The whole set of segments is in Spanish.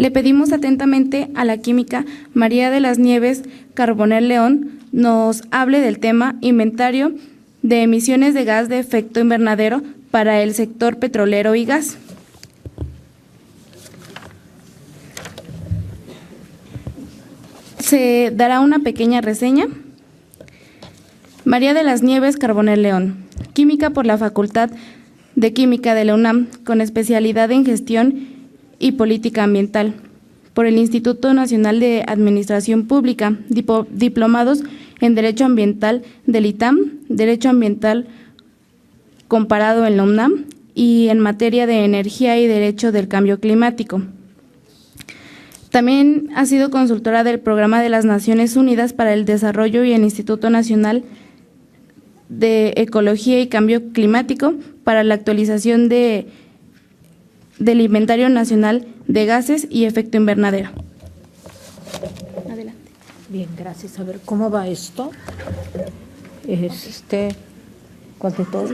Le pedimos atentamente a la química María de las Nieves Carbonell León nos hable del tema inventario de emisiones de gas de efecto invernadero para el sector petrolero y gas. Se dará una pequeña reseña. María de las Nieves Carbonell León, química por la Facultad de Química de la UNAM, con especialidad en gestión y política ambiental, por el Instituto Nacional de Administración Pública, diplomados en Derecho Ambiental del ITAM, Derecho Ambiental comparado en la UNAM y en materia de energía y Derecho del Cambio Climático. También ha sido consultora del Programa de las Naciones Unidas para el Desarrollo y el Instituto Nacional de Ecología y Cambio Climático para la actualización del Inventario Nacional de Gases y Efecto Invernadero. Adelante. Bien, gracias. A ver, ¿cómo va esto? ¿Cuál de todos?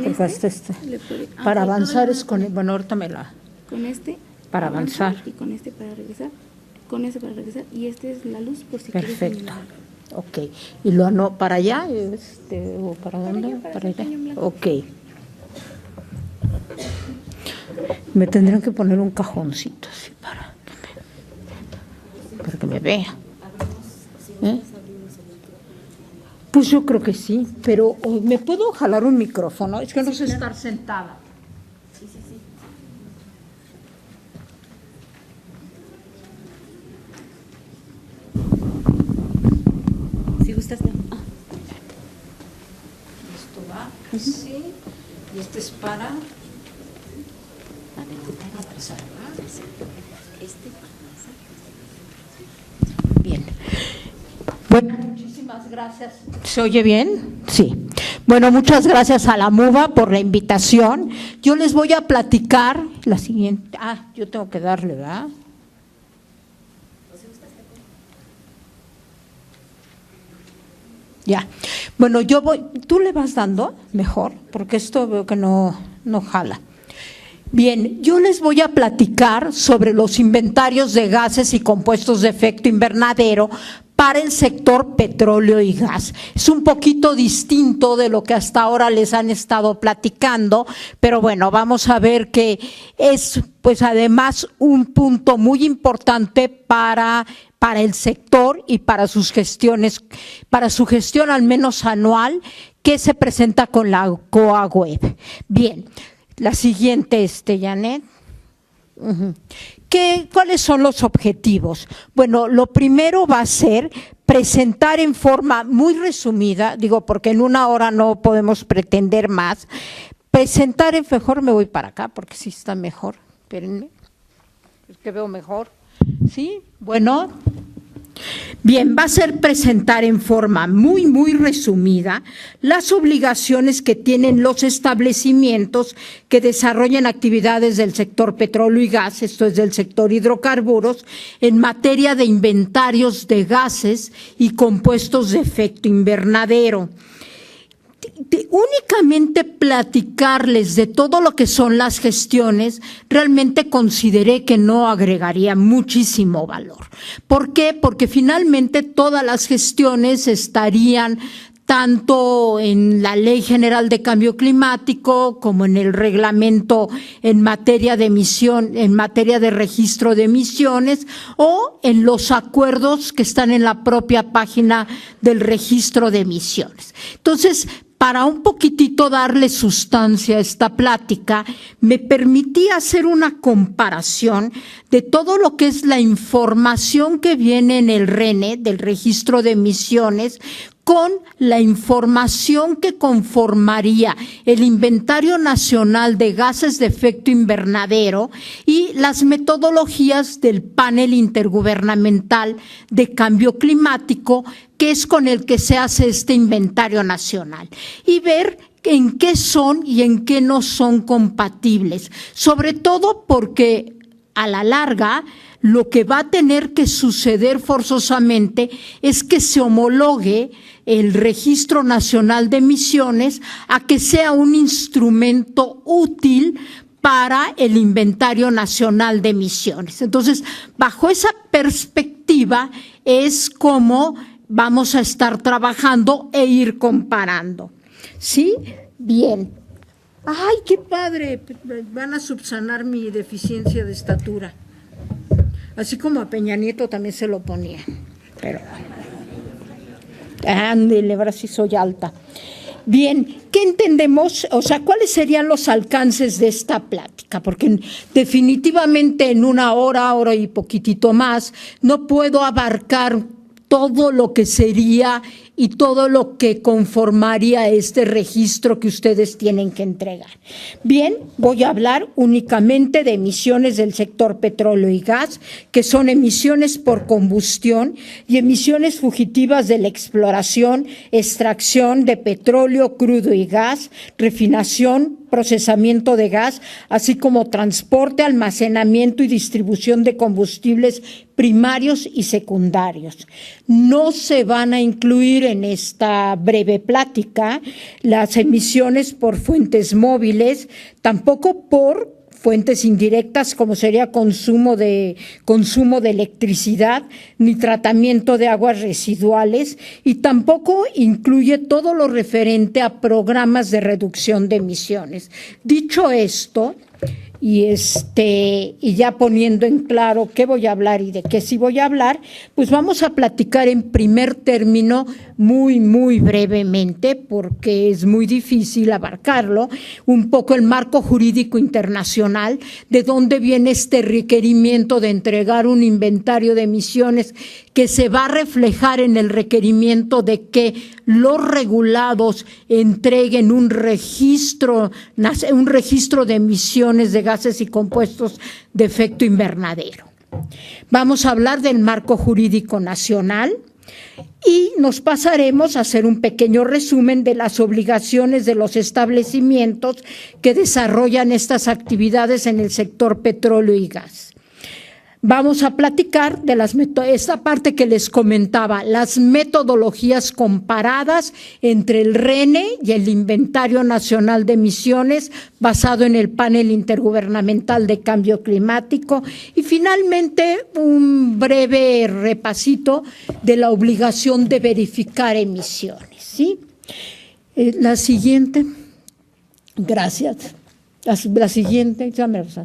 Para avanzar es con… Bueno, ahorita me la… Con este. Para avanzar. Y con este para regresar. Con ese para regresar. Y este es la luz por si Perfecto. quieres eliminar. Ok. ¿Y lo no para allá? ¿O para dónde? Para allá. Ok. Me tendrían que poner un cajoncito así para que me vea. Pues yo creo que sí, pero ¿me puedo jalar un micrófono? Es que no sé estar sentada. Sí. Si gustas, no. Esto va así, y este es para… Bien. Bueno, muchísimas gracias. ¿Se oye bien? Sí. Bueno, muchas gracias a la MUBA por la invitación. Yo les voy a platicar la siguiente… yo tengo que darle, ¿verdad? Ya. Bueno, yo voy… ¿Tú le vas dando mejor? Porque esto veo que no jala. Bien, yo les voy a platicar sobre los inventarios de gases y compuestos de efecto invernadero para el sector petróleo y gas. Es un poquito distinto de lo que hasta ahora les han estado platicando, pero bueno, vamos a ver que es pues además un punto muy importante para el sector y para sus gestiones, para su gestión al menos anual que se presenta con la COAWeb. Bien. La siguiente, Janet. ¿Cuáles son los objetivos? Bueno, lo primero va a ser presentar en forma muy resumida, digo porque en una hora no podemos pretender más, mejor me voy para acá porque sí está mejor, espérenme, es que veo mejor, ¿sí? Bueno… Bien, va a ser presentar en forma muy resumida las obligaciones que tienen los establecimientos que desarrollan actividades del sector petróleo y gas, esto es del sector hidrocarburos, en materia de inventarios de gases y compuestos de efecto invernadero. Únicamente platicarles de todo lo que son las gestiones, realmente consideré que no agregaría muchísimo valor. ¿Por qué? Porque finalmente todas las gestiones estarían tanto en la Ley General de Cambio Climático como en el reglamento en materia de emisión, en materia de registro de emisiones o en los acuerdos que están en la propia página del registro de emisiones. Entonces, para un poquitito darle sustancia a esta plática, me permití hacer una comparación de todo lo que es la información que viene en el RENE, del registro de emisiones, con la información que conformaría el Inventario Nacional de Gases de Efecto Invernadero y las metodologías del Panel Intergubernamental de Cambio Climático, que es con el que se hace este inventario nacional, y ver en qué son y en qué no son compatibles, sobre todo porque a la larga lo que va a tener que suceder forzosamente es que se homologue el Registro Nacional de Emisiones a que sea un instrumento útil para el Inventario Nacional de Emisiones. Entonces, bajo esa perspectiva es como vamos a estar trabajando e ir comparando. ¿Sí? Bien. ¡Ay, qué padre! Van a subsanar mi deficiencia de estatura. Así como a Peña Nieto también se lo ponía. Pero, ándele, ahora sí soy alta. Bien, ¿qué entendemos? O sea, ¿cuáles serían los alcances de esta plática? Porque definitivamente en una hora y poquitito más, no puedo abarcar todo lo que sería y todo lo que conformaría este registro que ustedes tienen que entregar. Bien, voy a hablar únicamente de emisiones del sector petróleo y gas, que son emisiones por combustión y emisiones fugitivas de la exploración, extracción de petróleo, crudo y gas, refinación, procesamiento de gas, así como transporte, almacenamiento y distribución de combustibles primarios y secundarios. No se van a incluir en esta breve plática las emisiones por fuentes móviles, tampoco por fuentes indirectas como sería consumo de electricidad ni tratamiento de aguas residuales, y tampoco incluye todo lo referente a programas de reducción de emisiones. Dicho esto, y ya poniendo en claro qué voy a hablar y de qué sí voy a hablar, pues vamos a platicar en primer término muy brevemente, porque es muy difícil abarcarlo, un poco el marco jurídico internacional, de dónde viene este requerimiento de entregar un inventario de emisiones que se va a reflejar en el requerimiento de que los regulados entreguen un registro de emisiones de gases y compuestos de efecto invernadero. Vamos a hablar del marco jurídico nacional y nos pasaremos a hacer un pequeño resumen de las obligaciones de los establecimientos que desarrollan estas actividades en el sector petróleo y gas. Vamos a platicar de esta parte que les comentaba, las metodologías comparadas entre el RENE y el Inventario Nacional de Emisiones basado en el Panel Intergubernamental de Cambio Climático, y finalmente un breve repasito de la obligación de verificar emisiones. ¿Sí? La siguiente, gracias. La siguiente, ya me lo sé.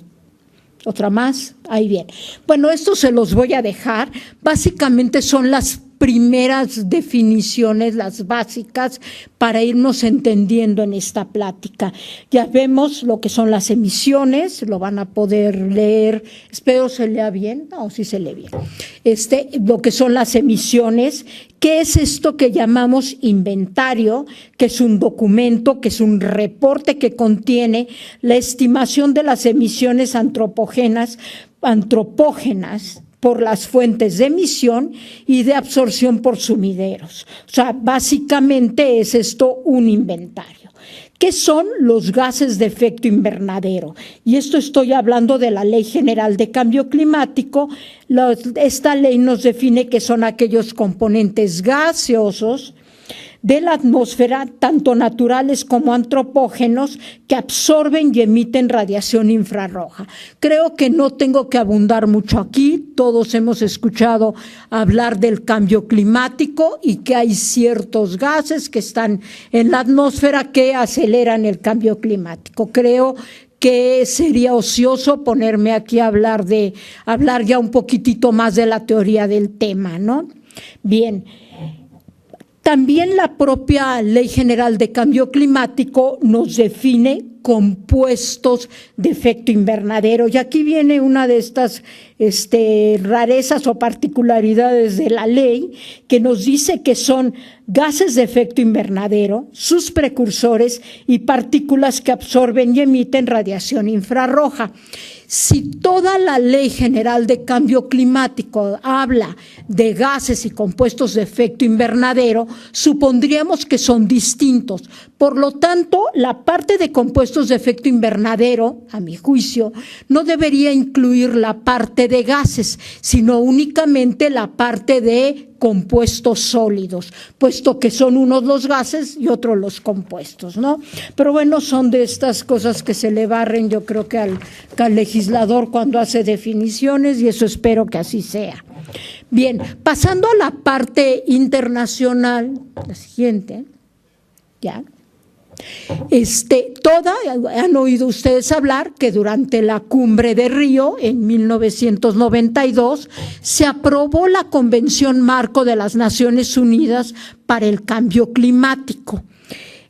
Otra más, ahí bien. Bueno, esto se los voy a dejar. Básicamente son las primeras definiciones, las básicas, para irnos entendiendo en esta plática. Ya vemos lo que son las emisiones, lo van a poder leer, espero se lea bien, no, sí se lee bien. Lo que son las emisiones, ¿qué es esto que llamamos inventario? Que es un documento, que es un reporte que contiene la estimación de las emisiones antropógenas por las fuentes de emisión y de absorción por sumideros. O sea, básicamente es esto un inventario. ¿Qué son los gases de efecto invernadero? Y esto estoy hablando de la Ley General de Cambio Climático. Esta ley nos define que son aquellos componentes gaseosos de la atmósfera, tanto naturales como antropógenos, que absorben y emiten radiación infrarroja. Creo que no tengo que abundar mucho aquí, todos hemos escuchado hablar del cambio climático y que hay ciertos gases que están en la atmósfera que aceleran el cambio climático. Creo que sería ocioso ponerme aquí a hablar ya un poquitito más de la teoría del tema, ¿no? Bien. También la propia Ley General de Cambio Climático nos define compuestos de efecto invernadero. Y aquí viene una de estas rarezas o particularidades de la ley, que nos dice que son gases de efecto invernadero, sus precursores y partículas que absorben y emiten radiación infrarroja. Si toda la Ley General de Cambio Climático habla de gases y compuestos de efecto invernadero, supondríamos que son distintos. Por lo tanto, la parte de compuestos de efecto invernadero, a mi juicio, no debería incluir la parte de gases, sino únicamente la parte de compuestos sólidos, puesto que son unos los gases y otros los compuestos, ¿no? Pero bueno, son de estas cosas que se le barren, yo creo que al legislador cuando hace definiciones, y eso espero que así sea. Bien, pasando a la parte internacional, la siguiente, ya. Han oído ustedes hablar que durante la cumbre de Río en 1992 se aprobó la Convención Marco de las Naciones Unidas para el Cambio Climático.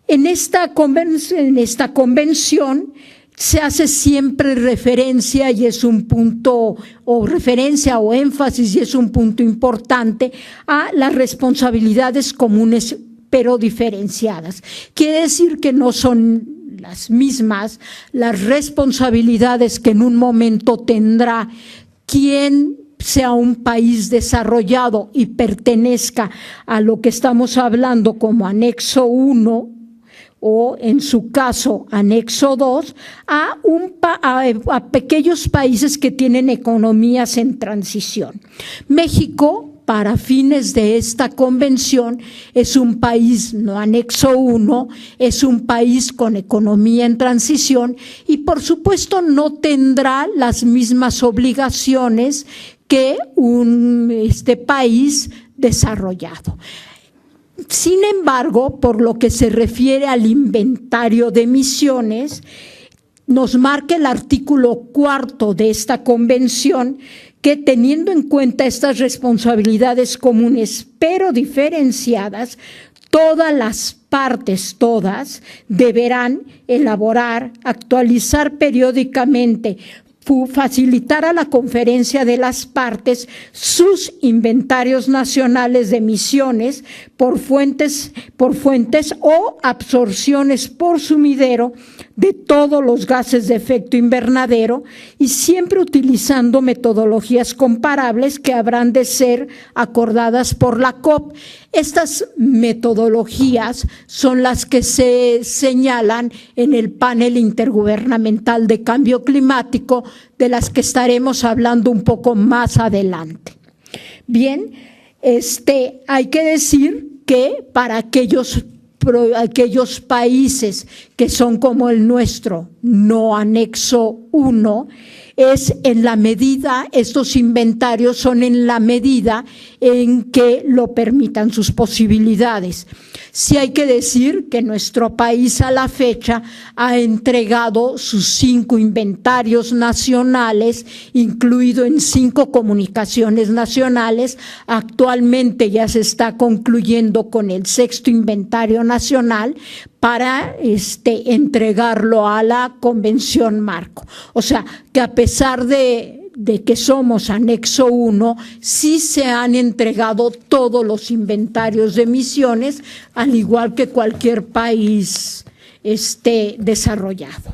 En esta convención se hace siempre referencia, y es un punto, o referencia o énfasis, y es un punto importante, a las responsabilidades comunes pero diferenciadas. Quiere decir que no son las mismas las responsabilidades que en un momento tendrá quien sea un país desarrollado y pertenezca a lo que estamos hablando como anexo 1 o en su caso anexo 2 a pequeños países que tienen economías en transición. México, para fines de esta convención, es un país no anexo 1, es un país con economía en transición y por supuesto no tendrá las mismas obligaciones que un país desarrollado. Sin embargo, por lo que se refiere al inventario de emisiones, nos marca el artículo 4 de esta convención que, teniendo en cuenta estas responsabilidades comunes pero diferenciadas, todas las partes, deberán elaborar, actualizar periódicamente, facilitar a la Conferencia de las Partes sus inventarios nacionales de emisiones por fuentes o absorciones por sumidero de todos los gases de efecto invernadero, y siempre utilizando metodologías comparables que habrán de ser acordadas por la COP. Estas metodologías son las que se señalan en el panel intergubernamental de cambio climático, de las que estaremos hablando un poco más adelante. Bien, hay que decir que para aquellos países que son como el nuestro, no anexo 1, estos inventarios son en la medida en que lo permitan sus posibilidades. Sí hay que decir que nuestro país a la fecha ha entregado sus 5 inventarios nacionales, incluido en 5 comunicaciones nacionales. Actualmente ya se está concluyendo con el 6º inventario nacional para entregarlo a la Convención Marco. O sea, que a pesar de que somos anexo 1, sí se han entregado todos los inventarios de emisiones, al igual que cualquier país desarrollado.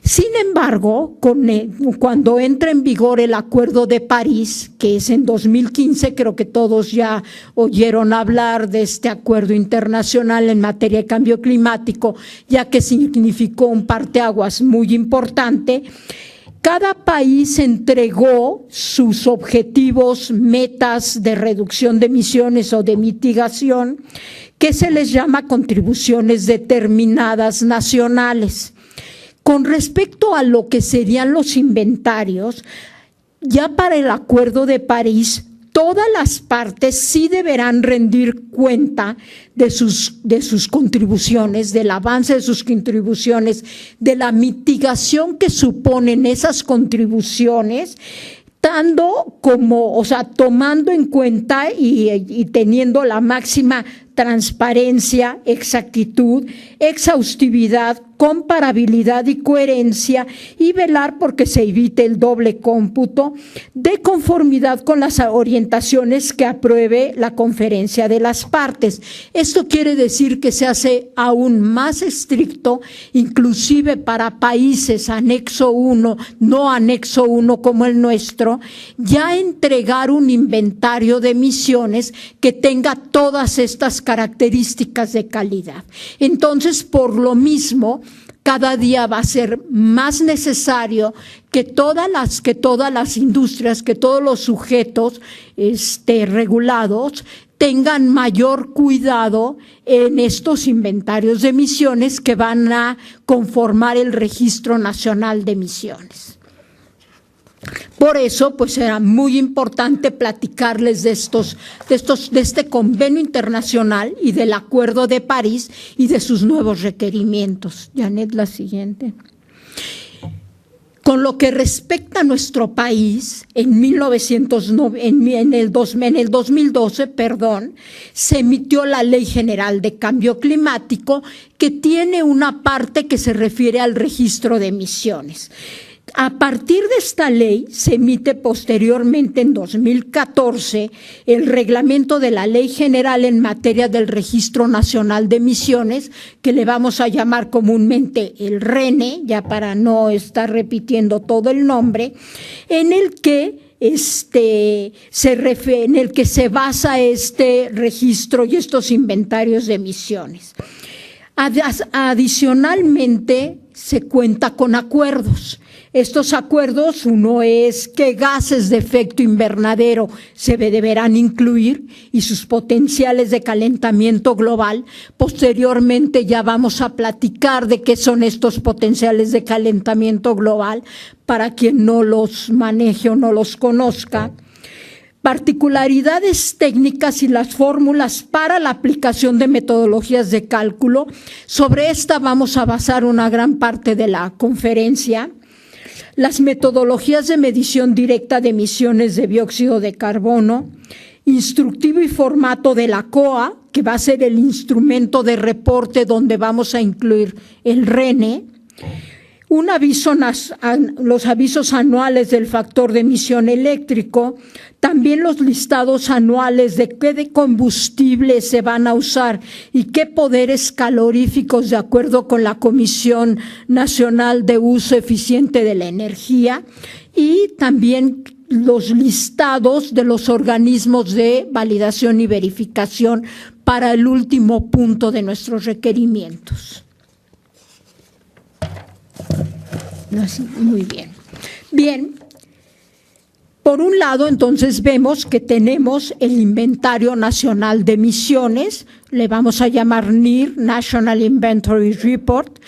Sin embargo, cuando entra en vigor el Acuerdo de París, que es en 2015, creo que todos ya oyeron hablar de este acuerdo internacional en materia de cambio climático, ya que significó un parteaguas muy importante. Cada país entregó sus objetivos, metas de reducción de emisiones o de mitigación, que se les llama contribuciones determinadas nacionales. Con respecto a lo que serían los inventarios, ya para el Acuerdo de París, todas las partes sí deberán rendir cuenta de sus contribuciones, del avance de sus contribuciones, de la mitigación que suponen esas contribuciones, tomando en cuenta y teniendo la máxima transparencia, exactitud, exhaustividad, comparabilidad y coherencia, y velar porque se evite el doble cómputo, de conformidad con las orientaciones que apruebe la Conferencia de las Partes. Esto quiere decir que se hace aún más estricto, inclusive para países anexo 1, no anexo 1 como el nuestro, ya entregar un inventario de emisiones que tenga todas estas características de calidad. Entonces, por lo mismo, cada día va a ser más necesario que todas las industrias, que todos los sujetos regulados tengan mayor cuidado en estos inventarios de emisiones que van a conformar el Registro Nacional de Emisiones. Por eso, pues era muy importante platicarles de este convenio internacional y del Acuerdo de París y de sus nuevos requerimientos. Janet, la siguiente. Con lo que respecta a nuestro país, en el 2012, se emitió la Ley General de Cambio Climático, que tiene una parte que se refiere al registro de emisiones. A partir de esta ley se emite posteriormente en 2014 el reglamento de la Ley General en materia del Registro Nacional de Emisiones, que le vamos a llamar comúnmente el RENE, ya para no estar repitiendo todo el nombre, en el que se basa este registro y estos inventarios de emisiones. Adicionalmente, se cuenta con acuerdos. Estos acuerdos, uno es qué gases de efecto invernadero se deberán incluir y sus potenciales de calentamiento global. Posteriormente ya vamos a platicar de qué son estos potenciales de calentamiento global para quien no los maneje o no los conozca. Particularidades técnicas y las fórmulas para la aplicación de metodologías de cálculo. Sobre esta vamos a basar una gran parte de la conferencia. Las metodologías de medición directa de emisiones de dióxido de carbono, instructivo y formato de la COA, que va a ser el instrumento de reporte donde vamos a incluir el RENE, los avisos anuales del factor de emisión eléctrico, también los listados anuales de qué de combustible se van a usar y qué poderes caloríficos de acuerdo con la Comisión Nacional de Uso Eficiente de la Energía, y también los listados de los organismos de validación y verificación para el último punto de nuestros requerimientos. Muy bien. Bien, por un lado, entonces, vemos que tenemos el Inventario Nacional de Emisiones, le vamos a llamar NIR, National Inventory Report,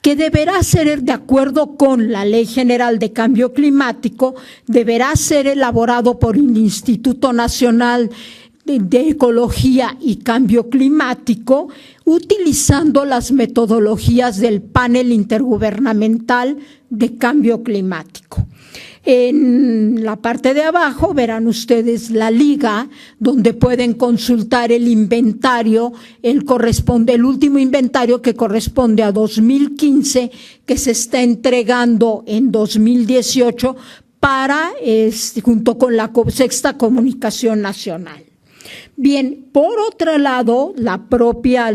que deberá ser, de acuerdo con la Ley General de Cambio Climático, deberá ser elaborado por el Instituto Nacional de Ecología y Cambio Climático, utilizando las metodologías del Panel Intergubernamental de Cambio Climático. En la parte de abajo verán ustedes la liga donde pueden consultar el inventario, el último inventario que corresponde a 2015, que se está entregando en 2018 junto con la Sexta Comunicación Nacional. Bien, por otro lado,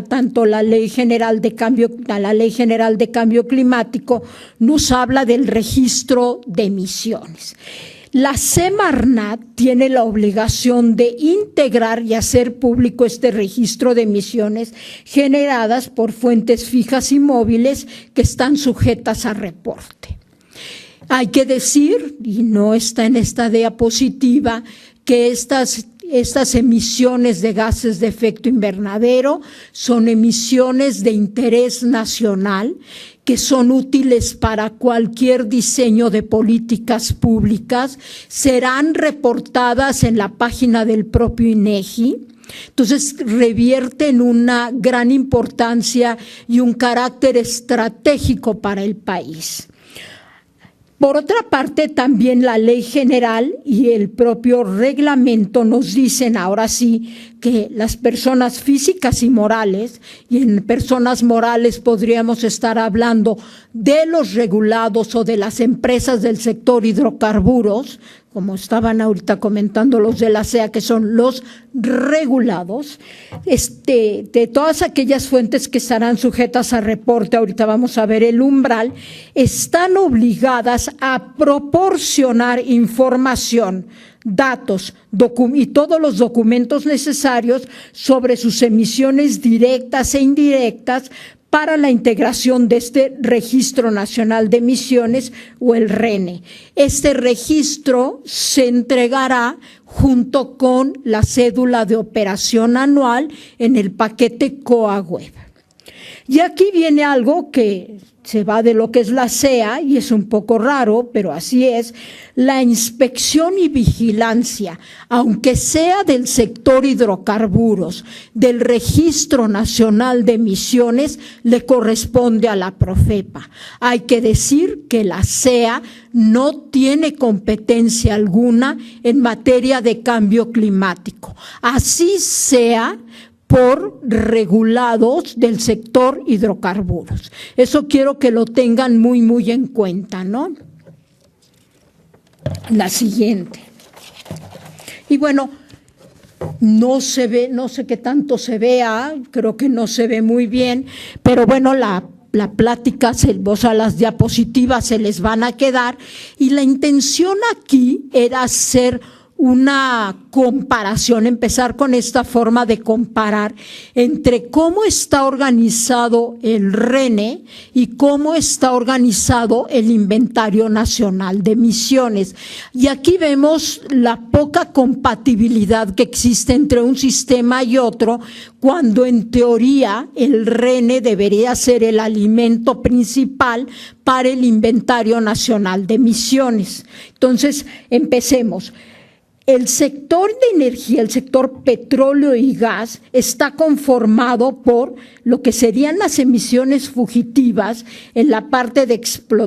tanto la Ley General de Cambio Climático nos habla del registro de emisiones. La Semarnat tiene la obligación de integrar y hacer público este registro de emisiones generadas por fuentes fijas y móviles que están sujetas a reporte. Hay que decir, y no está en esta diapositiva, que estas emisiones de gases de efecto invernadero son emisiones de interés nacional que son útiles para cualquier diseño de políticas públicas, serán reportadas en la página del propio INEGI. Entonces, revierten una gran importancia y un carácter estratégico para el país. Por otra parte, también la Ley General y el propio reglamento nos dicen ahora sí que las personas físicas y morales, y en personas morales podríamos estar hablando de los regulados o de las empresas del sector hidrocarburos, como estaban ahorita comentando los de la CEA, que son los regulados, de todas aquellas fuentes que estarán sujetas a reporte, ahorita vamos a ver el umbral, están obligadas a proporcionar información, datos y todos los documentos necesarios sobre sus emisiones directas e indirectas para la integración de este Registro Nacional de Emisiones o el RENE. Este registro se entregará junto con la cédula de operación anual en el paquete COA-Web. Y aquí viene algo que se va de lo que es la SEA y es un poco raro, pero así es. La inspección y vigilancia, aunque sea del sector hidrocarburos, del Registro Nacional de Emisiones, le corresponde a la Profepa. Hay que decir que la SEA no tiene competencia alguna en materia de cambio climático. Así sea por regulados del sector hidrocarburos. Eso quiero que lo tengan muy en cuenta, ¿no? La siguiente. Y bueno, no se ve, no sé qué tanto se vea, creo que no se ve muy bien, pero bueno, la plática, o sea, las diapositivas se les van a quedar, y la intención aquí era hacer una comparación, empezar con esta forma de comparar entre cómo está organizado el RENE y cómo está organizado el Inventario Nacional de Emisiones. Y aquí vemos la poca compatibilidad que existe entre un sistema y otro, cuando en teoría el RENE debería ser el alimento principal para el Inventario Nacional de Emisiones. Entonces, empecemos. El sector de energía, el sector petróleo y gas, está conformado por lo que serían las emisiones fugitivas en la parte de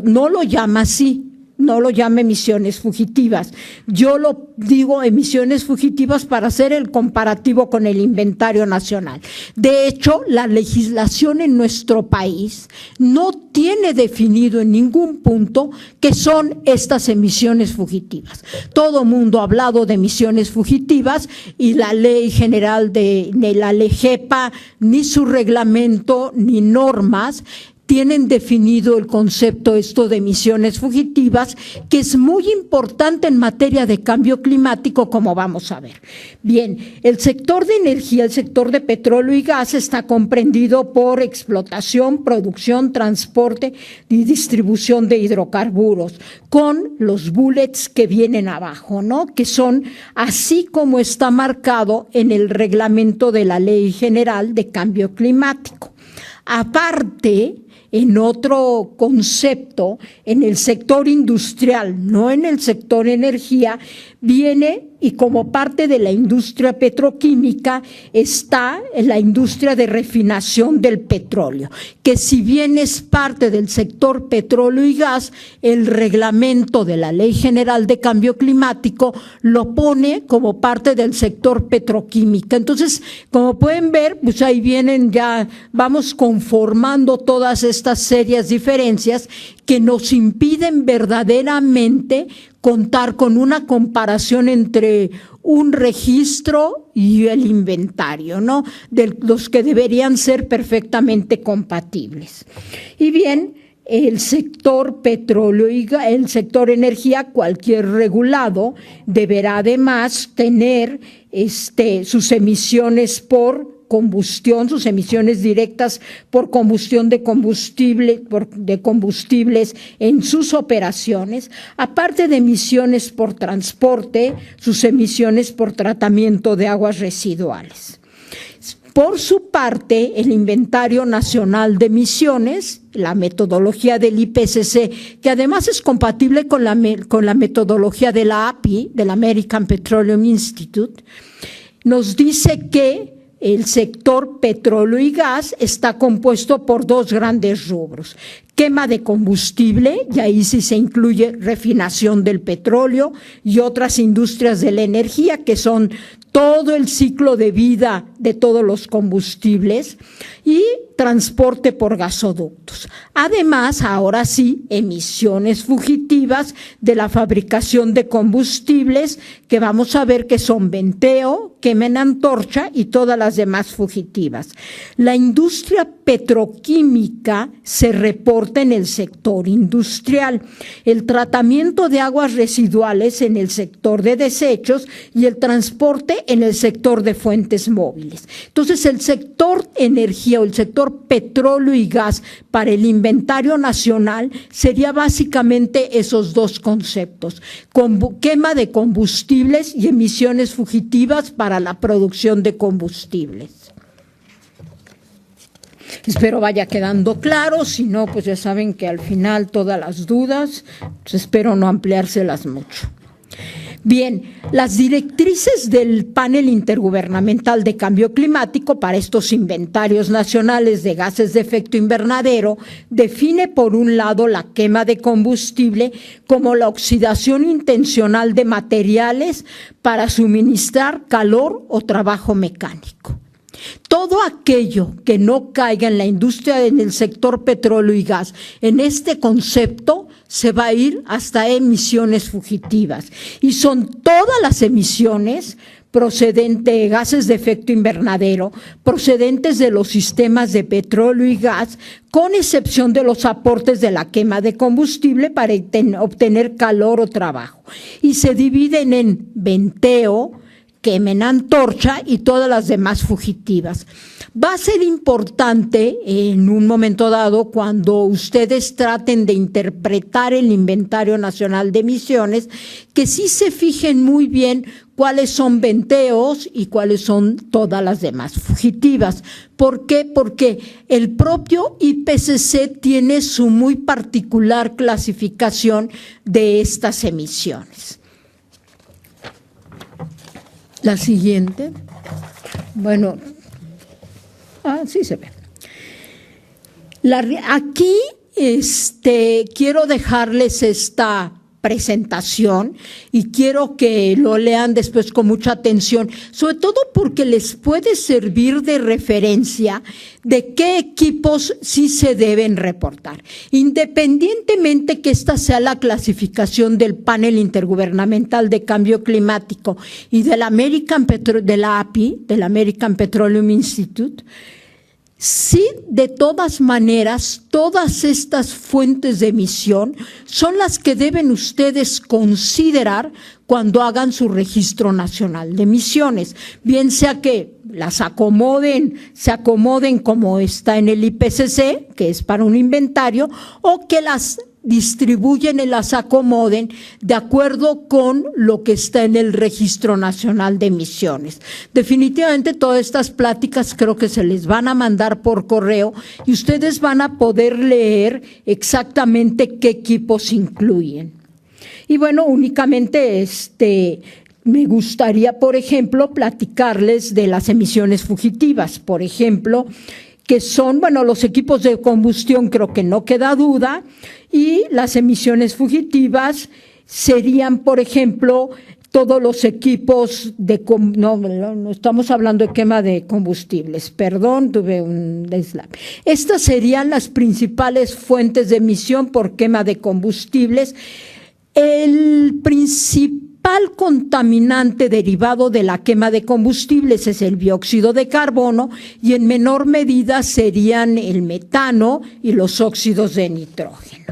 no lo llama así, no lo llama emisiones fugitivas. Yo lo digo emisiones fugitivas para hacer el comparativo con el Inventario Nacional. De hecho, la legislación en nuestro país no tiene definido en ningún punto qué son estas emisiones fugitivas. Todo mundo ha hablado de emisiones fugitivas y la Ley General de la LEGEPA, ni su reglamento, ni normas tienen definido el concepto esto de emisiones fugitivas, que es muy importante en materia de cambio climático, como vamos a ver. Bien, el sector de energía, el sector de petróleo y gas está comprendido por explotación, producción, transporte y distribución de hidrocarburos, con los bullets que vienen abajo, ¿no? Que son así como está marcado en el reglamento de la Ley General de Cambio Climático. Aparte, en otro concepto, en el sector industrial, no en el sector energía, viene y como parte de la industria petroquímica está la industria de refinación del petróleo, que si bien es parte del sector petróleo y gas, el reglamento de la Ley General de Cambio Climático lo pone como parte del sector petroquímica. Entonces, como pueden ver, pues ahí vienen ya, vamos conformando todas estas serias diferencias que nos impiden verdaderamente contar con una comparación entre un registro y el inventario, ¿no? De los que deberían ser perfectamente compatibles. Y bien, el sector petróleo y el sector energía, cualquier regulado, deberá además tener sus emisiones por combustión, sus emisiones directas por combustión de combustibles en sus operaciones, aparte de emisiones por transporte, sus emisiones por tratamiento de aguas residuales. Por su parte, el Inventario Nacional de Emisiones, la metodología del IPCC, que además es compatible con la metodología de la API, del American Petroleum Institute, nos dice que el sector petróleo y gas está compuesto por dos grandes rubros: quema de combustible, y ahí sí se incluye refinación del petróleo y otras industrias de la energía, que son todo el ciclo de vida de todos los combustibles, y transporte por gasoductos. Además, ahora sí, emisiones fugitivas de la fabricación de combustibles, que vamos a ver que son venteo, quema en antorcha y todas las demás fugitivas. La industria petroquímica se reporta en el sector industrial, el tratamiento de aguas residuales en el sector de desechos y el transporte en el sector de fuentes móviles. Entonces, el sector energía o el sector sector petróleo y gas para el inventario nacional sería básicamente esos dos conceptos: quema de combustibles y emisiones fugitivas para la producción de combustibles. Espero vaya quedando claro, si no, pues ya saben que al final todas las dudas, pues espero no ampliárselas mucho. Bien, las directrices del Panel Intergubernamental de Cambio Climático para estos inventarios nacionales de gases de efecto invernadero define, por un lado, la quema de combustible como la oxidación intencional de materiales para suministrar calor o trabajo mecánico. Todo aquello que no caiga en la industria, en el sector petróleo y gas, en este concepto, se va a ir hasta emisiones fugitivas. Y son todas las emisiones procedentes de gases de efecto invernadero, procedentes de los sistemas de petróleo y gas, con excepción de los aportes de la quema de combustible para obtener calor o trabajo. Y se dividen en venteo, quema en antorcha y todas las demás fugitivas. Va a ser importante en un momento dado, cuando ustedes traten de interpretar el Inventario Nacional de Emisiones, que sí se fijen muy bien cuáles son venteos y cuáles son todas las demás fugitivas. ¿Por qué? Porque el propio IPCC tiene su muy particular clasificación de estas emisiones. La siguiente. Bueno, sí se ve. Aquí quiero dejarles esta presentación y quiero que lo lean después con mucha atención, sobre todo porque les puede servir de referencia de qué equipos sí se deben reportar. Independientemente que esta sea la clasificación del Panel Intergubernamental de Cambio Climático y de la API, del American Petroleum Institute, sí, de todas maneras, todas estas fuentes de emisión son las que deben ustedes considerar cuando hagan su registro nacional de emisiones, bien sea que se acomoden como está en el IPCC, que es para un inventario, o que las distribuyen y las acomoden de acuerdo con lo que está en el Registro Nacional de Emisiones. Definitivamente todas estas pláticas creo que se les van a mandar por correo y ustedes van a poder leer exactamente qué equipos incluyen. Y bueno, únicamente me gustaría, por ejemplo, platicarles de las emisiones fugitivas, por ejemplo, que son, los equipos de combustión, creo que no queda duda, y las emisiones fugitivas serían, por ejemplo, todos los equipos no estamos hablando de quema de combustibles, perdón, tuve un deslave. Estas serían las principales fuentes de emisión por quema de combustibles. El principal contaminante derivado de la quema de combustibles es el dióxido de carbono y en menor medida serían el metano y los óxidos de nitrógeno.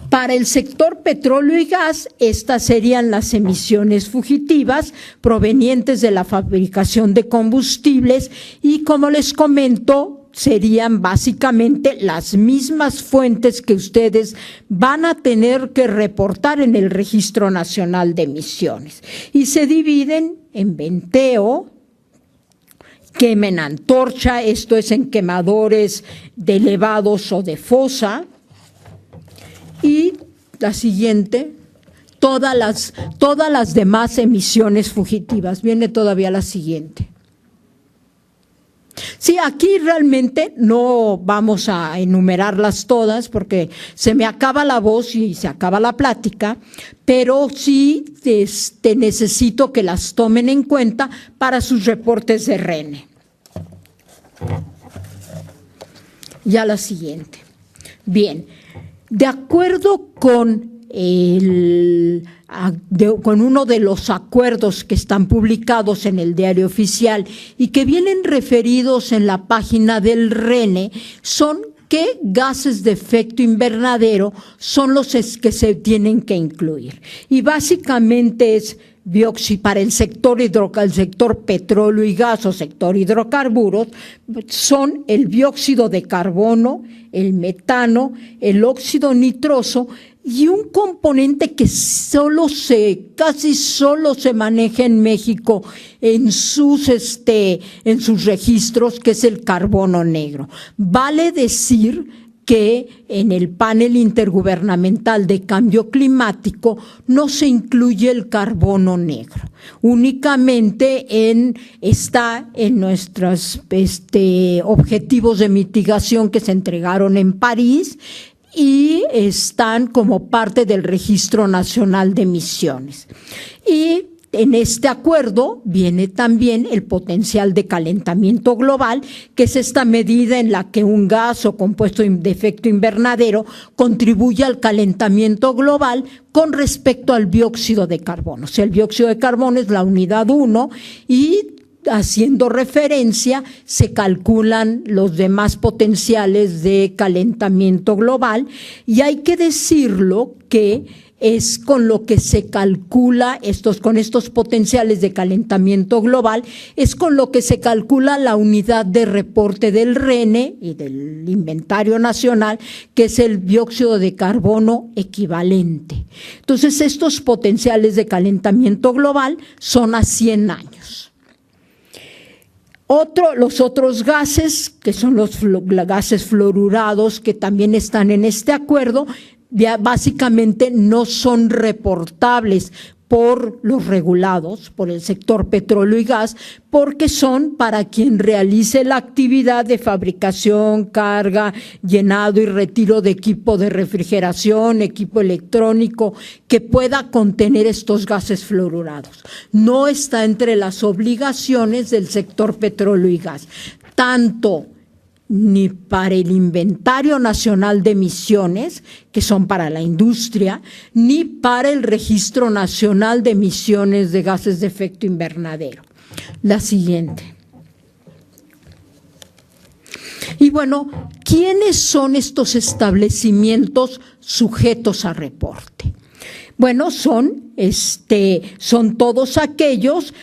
Para el sector petróleo y gas, estas serían las emisiones fugitivas provenientes de la fabricación de combustibles y, como les comento, serían básicamente las mismas fuentes que ustedes van a tener que reportar en el Registro Nacional de Emisiones. Y se dividen en venteo, quema en antorcha, esto es en quemadores de elevados o de fosa, y la siguiente, todas las demás emisiones fugitivas. Viene todavía la siguiente. Sí, aquí realmente no vamos a enumerarlas todas porque se me acaba la voz y se acaba la plática, pero sí necesito que las tomen en cuenta para sus reportes de RENE. Ya la siguiente. Bien, de acuerdo con uno de los acuerdos que están publicados en el Diario Oficial y que vienen referidos en la página del RENE, son qué gases de efecto invernadero son los que se tienen que incluir. Y básicamente es para el sector petróleo y gas o sector hidrocarburos son el dióxido de carbono, el metano, el óxido nitroso y un componente que casi solo se maneja en México en sus registros, que es el carbono negro. Vale decir que en el panel intergubernamental de cambio climático no se incluye el carbono negro, únicamente está en nuestros objetivos de mitigación que se entregaron en París y están como parte del Registro Nacional de Emisiones. Y en este acuerdo viene también el potencial de calentamiento global, que es esta medida en la que un gas o compuesto de efecto invernadero contribuye al calentamiento global con respecto al dióxido de carbono. O sea, el dióxido de carbono es la unidad 1 y haciendo referencia, se calculan los demás potenciales de calentamiento global y hay que decirlo que es con lo que se calcula con estos potenciales de calentamiento global, es con lo que se calcula la unidad de reporte del RENE y del Inventario Nacional, que es el dióxido de carbono equivalente. Entonces, estos potenciales de calentamiento global son a 100 años. Los otros gases, que son los gases fluorurados, que también están en este acuerdo, básicamente no son reportables por los regulados, por el sector petróleo y gas, porque son para quien realice la actividad de fabricación, carga, llenado y retiro de equipo de refrigeración, equipo electrónico, que pueda contener estos gases fluorurados. No está entre las obligaciones del sector petróleo y gas, tanto ni para el Inventario Nacional de Emisiones, que son para la industria, ni para el Registro Nacional de Emisiones de Gases de Efecto Invernadero. La siguiente. Y bueno, ¿quiénes son estos establecimientos sujetos a reporte? Bueno, son todos aquellos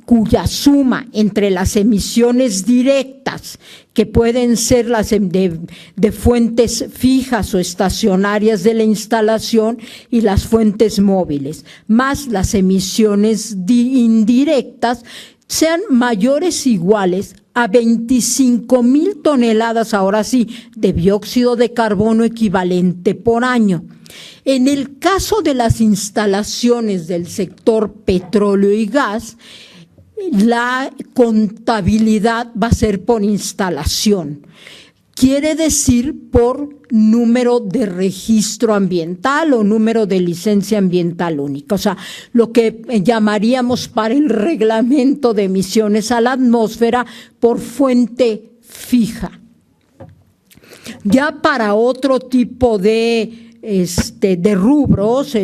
cuya suma entre las emisiones directas, que pueden ser las de fuentes fijas o estacionarias de la instalación, y las fuentes móviles, más las emisiones indirectas, sean mayores o iguales a 25,000 toneladas, ahora sí, de dióxido de carbono equivalente por año. En el caso de las instalaciones del sector petróleo y gas, la contabilidad va a ser por instalación. Quiere decir por número de registro ambiental o número de licencia ambiental única. O sea, lo que llamaríamos para el reglamento de emisiones a la atmósfera por fuente fija. Ya para otro tipo de rubros,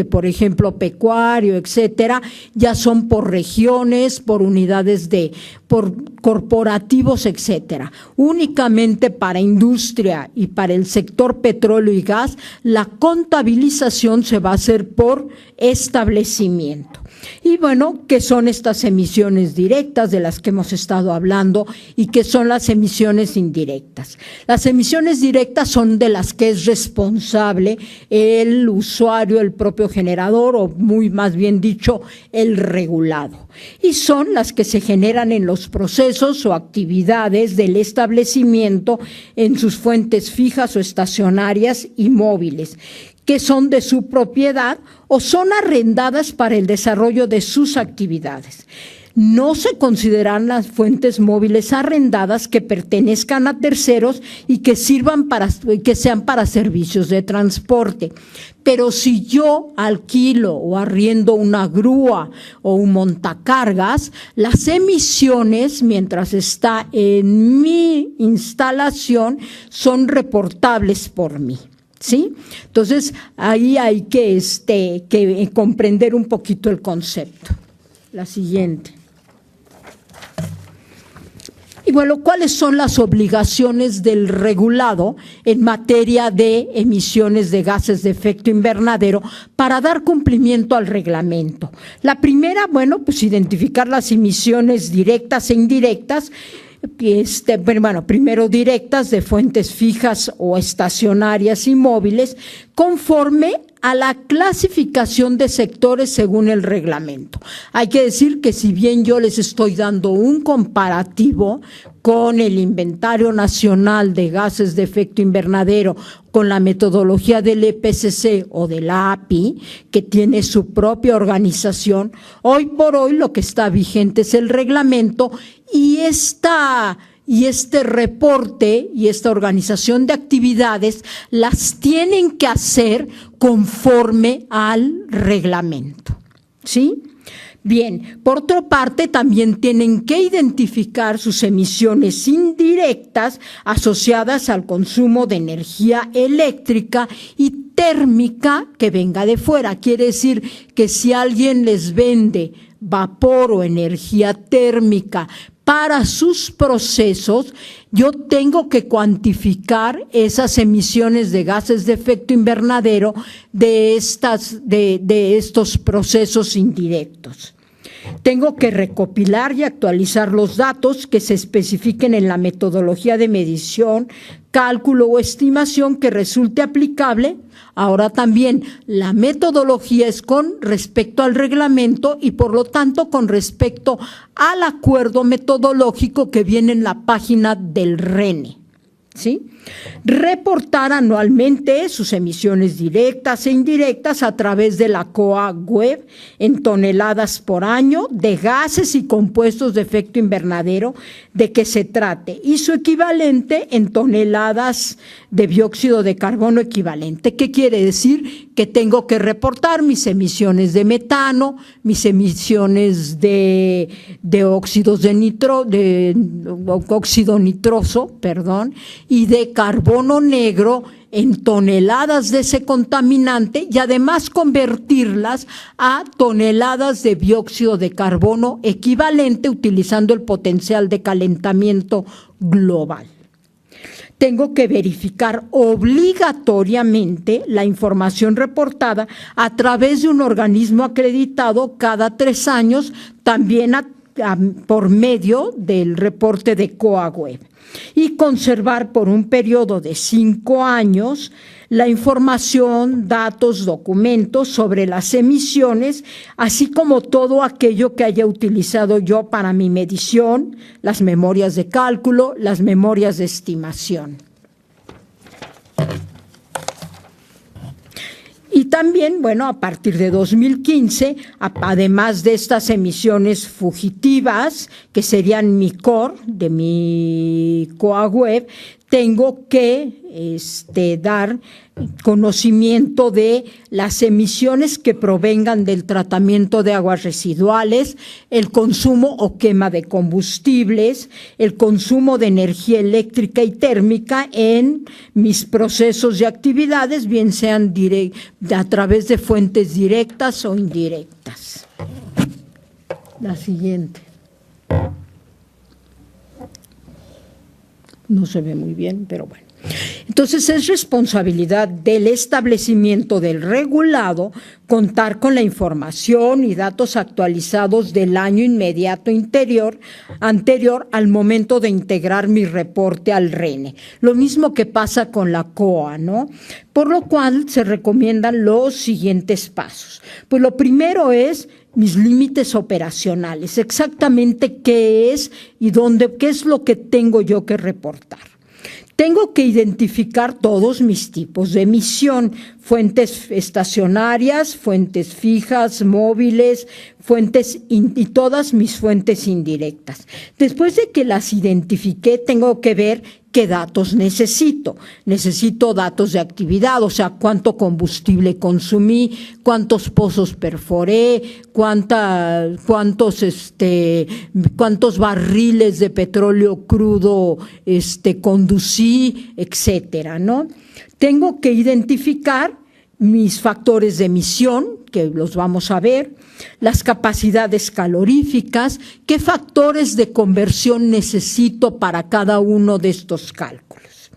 por ejemplo, pecuario, etcétera, ya son por regiones, por unidades por corporativos, etcétera. Únicamente para industria y para el sector petróleo y gas, la contabilización se va a hacer por establecimiento. Y bueno, ¿qué son estas emisiones directas de las que hemos estado hablando y qué son las emisiones indirectas? Las emisiones directas son de las que es responsable el usuario, el propio generador, o más bien dicho, el regulado. Y son las que se generan en los procesos o actividades del establecimiento en sus fuentes fijas o estacionarias y móviles, que son de su propiedad o son arrendadas para el desarrollo de sus actividades. No se consideran las fuentes móviles arrendadas que pertenezcan a terceros y que sean para servicios de transporte. Pero si yo alquilo o arriendo una grúa o un montacargas, las emisiones, mientras está en mi instalación, son reportables por mí. ¿Sí? Entonces, ahí hay que comprender un poquito el concepto. La siguiente. Y bueno, ¿cuáles son las obligaciones del regulado en materia de emisiones de gases de efecto invernadero para dar cumplimiento al reglamento? La primera, bueno, pues identificar las emisiones directas e indirectas. Primero directas de fuentes fijas o estacionarias y móviles, conforme a la clasificación de sectores según el reglamento. Hay que decir que si bien yo les estoy dando un comparativo con el Inventario Nacional de Gases de Efecto Invernadero, con la metodología del IPCC o de la API, que tiene su propia organización, hoy por hoy lo que está vigente es el reglamento y este reporte y esta organización de actividades las tienen que hacer conforme al reglamento, ¿sí? Bien, por otra parte, también tienen que identificar sus emisiones indirectas asociadas al consumo de energía eléctrica y térmica que venga de fuera. Quiere decir que si alguien les vende vapor o energía térmica para sus procesos, yo tengo que cuantificar esas emisiones de gases de efecto invernadero de estos procesos indirectos. Tengo que recopilar y actualizar los datos que se especifiquen en la metodología de medición, cálculo o estimación que resulte aplicable. Ahora también la metodología es con respecto al reglamento y por lo tanto con respecto al acuerdo metodológico que viene en la página del RENE, ¿sí? Reportar anualmente sus emisiones directas e indirectas a través de la COA web en toneladas por año de gases y compuestos de efecto invernadero de que se trate y su equivalente en toneladas de dióxido de carbono equivalente. ¿Qué quiere decir? Que tengo que reportar mis emisiones de metano, mis emisiones de óxidos de óxido nitroso, y de carbono negro en toneladas de ese contaminante y además convertirlas a toneladas de dióxido de carbono equivalente utilizando el potencial de calentamiento global. Tengo que verificar obligatoriamente la información reportada a través de un organismo acreditado cada 3 años, también por medio del reporte de COA web, y conservar por un periodo de 5 años la información, datos, documentos sobre las emisiones, así como todo aquello que haya utilizado yo para mi medición, las memorias de cálculo, las memorias de estimación. Y también, bueno, a partir de 2015, además de estas emisiones fugitivas, que serían mi core, de mi COA web, tengo que dar conocimiento de las emisiones que provengan del tratamiento de aguas residuales, el consumo o quema de combustibles, el consumo de energía eléctrica y térmica en mis procesos y actividades, bien sean a través de fuentes directas o indirectas. La siguiente. No se ve muy bien, pero bueno. Entonces, es responsabilidad del establecimiento del regulado contar con la información y datos actualizados del año inmediato anterior al momento de integrar mi reporte al RENE. Lo mismo que pasa con la COA, ¿no? Por lo cual se recomiendan los siguientes pasos. Pues lo primero es mis límites operacionales, exactamente qué es y qué es lo que tengo yo que reportar. Tengo que identificar todos mis tipos de emisión, fuentes estacionarias, fuentes fijas, móviles, y todas mis fuentes indirectas. Después de que las identifiqué, tengo que ver qué datos necesito. Necesito datos de actividad, o sea, cuánto combustible consumí, cuántos pozos perforé, cuántos barriles de petróleo crudo conducí, etcétera, ¿no? Tengo que identificar mis factores de emisión, que los vamos a ver, las capacidades caloríficas, qué factores de conversión necesito para cada uno de estos cálculos.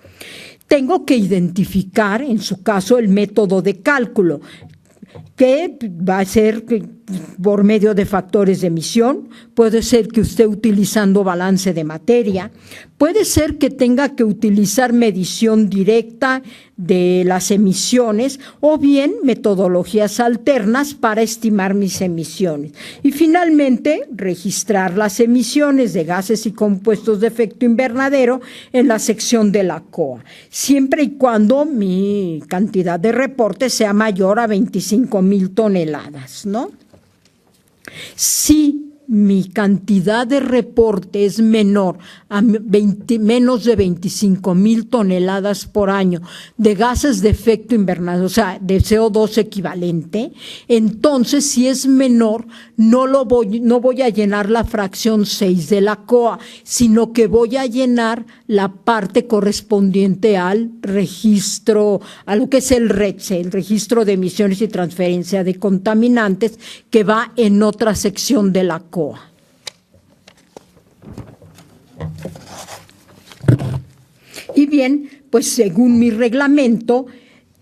Tengo que identificar, en su caso, el método de cálculo, que va a ser por medio de factores de emisión, puede ser que esté utilizando balance de materia, puede ser que tenga que utilizar medición directa de las emisiones o bien metodologías alternas para estimar mis emisiones. Y finalmente, registrar las emisiones de gases y compuestos de efecto invernadero en la sección de la COA, siempre y cuando mi cantidad de reporte sea mayor a 25,000 toneladas, ¿no? Si mi cantidad de reporte es menor a menos de 25,000 toneladas por año de gases de efecto invernadero, o sea, de CO2 equivalente, entonces si es menor no voy a llenar la fracción 6 de la COA, sino que voy a llenar la parte correspondiente al registro, a lo que es el RETSE, el registro de emisiones y transferencia de contaminantes, que va en otra sección de la COA. Y bien, pues según mi reglamento,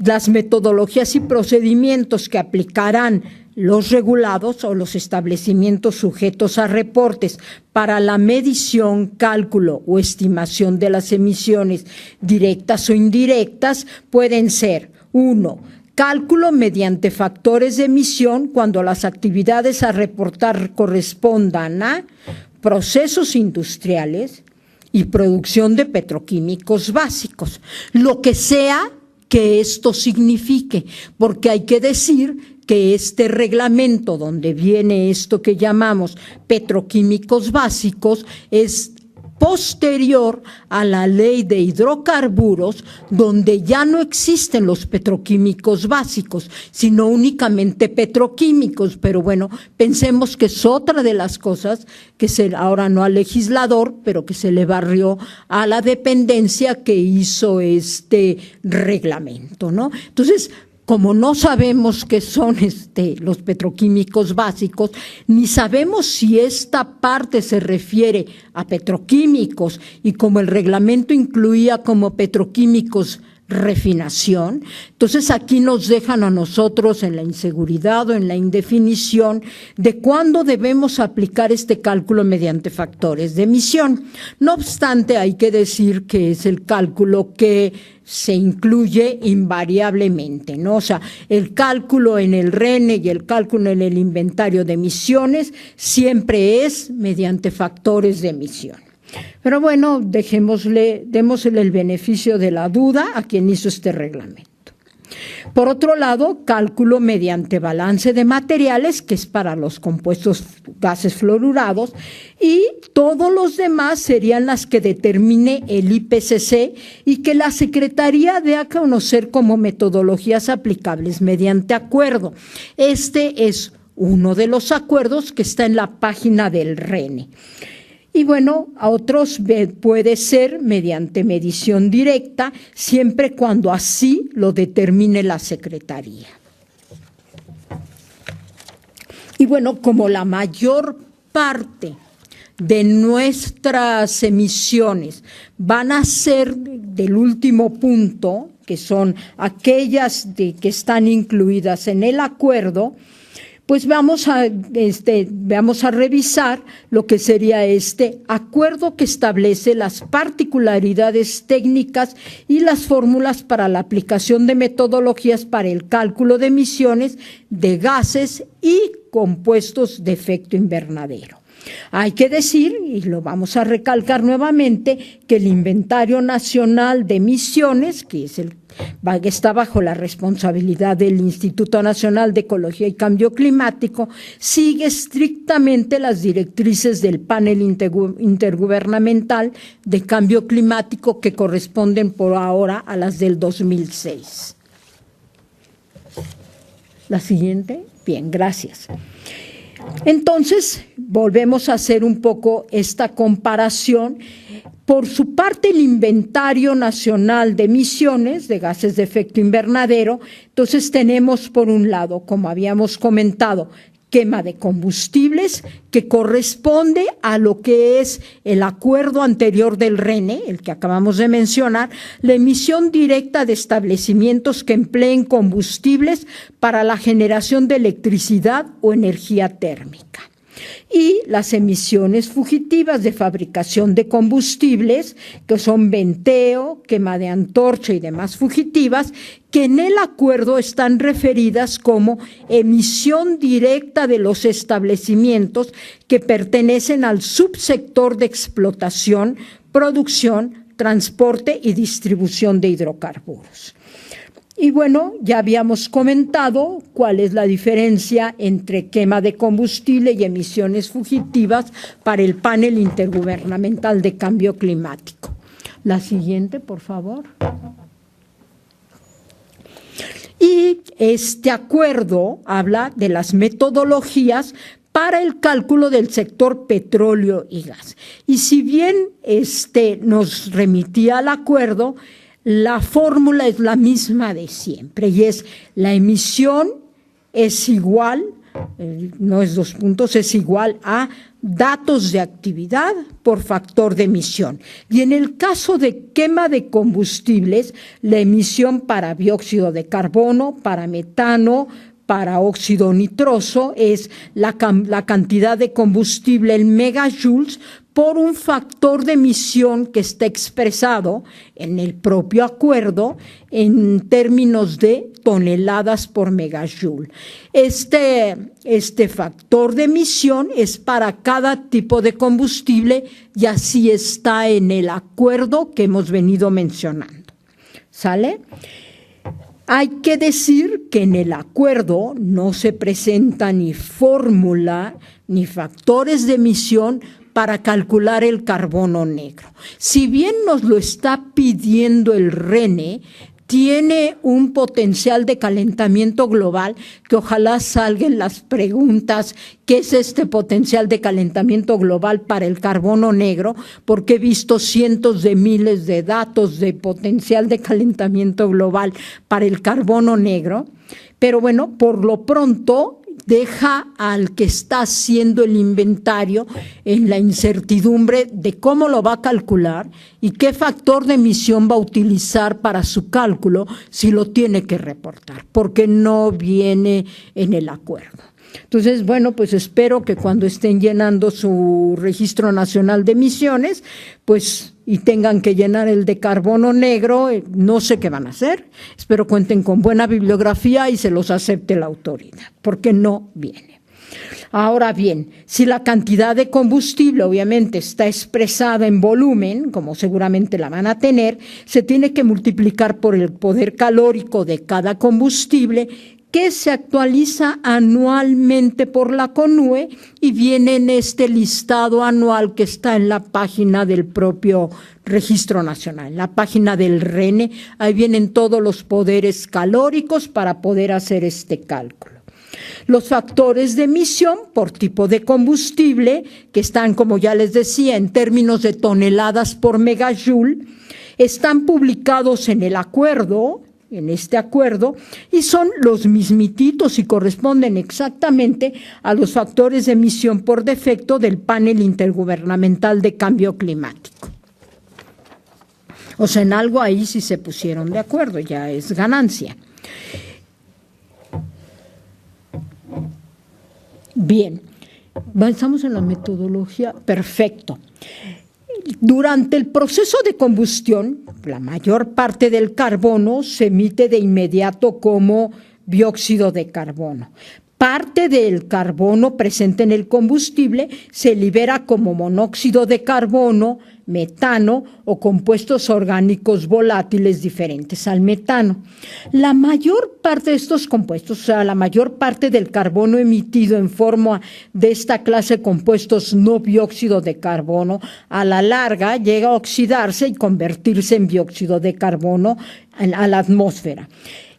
las metodologías y procedimientos que aplicarán los regulados o los establecimientos sujetos a reportes para la medición, cálculo o estimación de las emisiones directas o indirectas pueden ser: 1. Cálculo mediante factores de emisión cuando las actividades a reportar correspondan a procesos industriales y producción de petroquímicos básicos, lo que sea que esto signifique, porque hay que decir que este reglamento donde viene esto que llamamos petroquímicos básicos es posterior a la ley de hidrocarburos, donde ya no existen los petroquímicos básicos, sino únicamente petroquímicos. Pero bueno, pensemos que es otra de las cosas que ahora no al legislador, pero que se le barrió a la dependencia que hizo este reglamento, ¿no? Entonces, como no sabemos qué son los petroquímicos básicos, ni sabemos si esta parte se refiere a petroquímicos, y como el reglamento incluía como petroquímicos refinación, entonces aquí nos dejan a nosotros en la inseguridad o en la indefinición de cuándo debemos aplicar este cálculo mediante factores de emisión. No obstante, hay que decir que es el cálculo que se incluye invariablemente, ¿no? O sea, el cálculo en el RENE y el cálculo en el inventario de emisiones siempre es mediante factores de emisión. Pero bueno, démosle el beneficio de la duda a quien hizo este reglamento. Por otro lado, cálculo mediante balance de materiales, que es para los compuestos gases fluorurados, y todos los demás serían las que determine el IPCC y que la Secretaría dé a conocer como metodologías aplicables mediante acuerdo. Este es uno de los acuerdos que está en la página del RENE. Y bueno, a otros puede ser mediante medición directa, siempre cuando así lo determine la Secretaría. Y bueno, como la mayor parte de nuestras emisiones van a ser del último punto, que son aquellas que están incluidas en el acuerdo, pues vamos a revisar lo que sería este acuerdo que establece las particularidades técnicas y las fórmulas para la aplicación de metodologías para el cálculo de emisiones de gases y compuestos de efecto invernadero. Hay que decir, y lo vamos a recalcar nuevamente, que el Inventario Nacional de Emisiones, que está bajo la responsabilidad del Instituto Nacional de Ecología y Cambio Climático, sigue estrictamente las directrices del Panel Intergubernamental de Cambio Climático, que corresponden por ahora a las del 2006. La siguiente. Bien, gracias. Entonces, volvemos a hacer un poco esta comparación. Por su parte, el Inventario Nacional de Emisiones de Gases de Efecto Invernadero, entonces tenemos por un lado, como habíamos comentado, quema de combustibles, que corresponde a lo que es el acuerdo anterior del RENE, el que acabamos de mencionar, la emisión directa de establecimientos que empleen combustibles para la generación de electricidad o energía térmica. Y las emisiones fugitivas de fabricación de combustibles, que son venteo, quema de antorcha y demás fugitivas, que en el acuerdo están referidas como emisión directa de los establecimientos que pertenecen al subsector de explotación, producción, transporte y distribución de hidrocarburos. Y bueno, ya habíamos comentado cuál es la diferencia entre quema de combustible y emisiones fugitivas para el panel intergubernamental de cambio climático. La siguiente, por favor. Y este acuerdo habla de las metodologías para el cálculo del sector petróleo y gas. Y si bien nos remitía al acuerdo, la fórmula es la misma de siempre y es la emisión es igual, no es 2 puntos, es igual a datos de actividad por factor de emisión. Y en el caso de quema de combustibles, la emisión para dióxido de carbono, para metano, para óxido nitroso es la cantidad de combustible en megajoules por un factor de emisión que está expresado en el propio acuerdo en términos de toneladas por megajoule. Este factor de emisión es para cada tipo de combustible y así está en el acuerdo que hemos venido mencionando. ¿Sale? Hay que decir que en el acuerdo no se presenta ni fórmula ni factores de emisión para calcular el carbono negro. Si bien nos lo está pidiendo el RENE, tiene un potencial de calentamiento global que ojalá salgan las preguntas, ¿qué es este potencial de calentamiento global para el carbono negro? Porque he visto cientos de miles de datos de potencial de calentamiento global para el carbono negro, pero bueno, por lo pronto deja al que está haciendo el inventario en la incertidumbre de cómo lo va a calcular y qué factor de emisión va a utilizar para su cálculo si lo tiene que reportar, porque no viene en el acuerdo. Entonces, bueno, pues espero que cuando estén llenando su Registro Nacional de Emisiones, pues y tengan que llenar el de carbono negro, no sé qué van a hacer. Espero cuenten con buena bibliografía y se los acepte la autoridad, porque no viene. Ahora bien, si la cantidad de combustible obviamente está expresada en volumen, como seguramente la van a tener, se tiene que multiplicar por el poder calórico de cada combustible, que se actualiza anualmente por la CONUE y viene en este listado anual que está en la página del propio Registro Nacional, en la página del RENE. Ahí vienen todos los poderes calóricos para poder hacer este cálculo. Los factores de emisión por tipo de combustible, que están, como ya les decía, en términos de toneladas por megajoule, están publicados en el acuerdo, en este acuerdo, y son los mismititos y corresponden exactamente a los factores de emisión por defecto del panel intergubernamental de cambio climático. O sea, en algo ahí sí se pusieron de acuerdo, ya es ganancia. Bien, avanzamos en la metodología, perfecto. Durante el proceso de combustión, la mayor parte del carbono se emite de inmediato como dióxido de carbono. Parte del carbono presente en el combustible se libera como monóxido de carbono, metano o compuestos orgánicos volátiles diferentes al metano. La mayor parte de estos compuestos, o sea, la mayor parte del carbono emitido en forma de esta clase de compuestos no dióxido de carbono, a la larga llega a oxidarse y convertirse en dióxido de carbono a la atmósfera.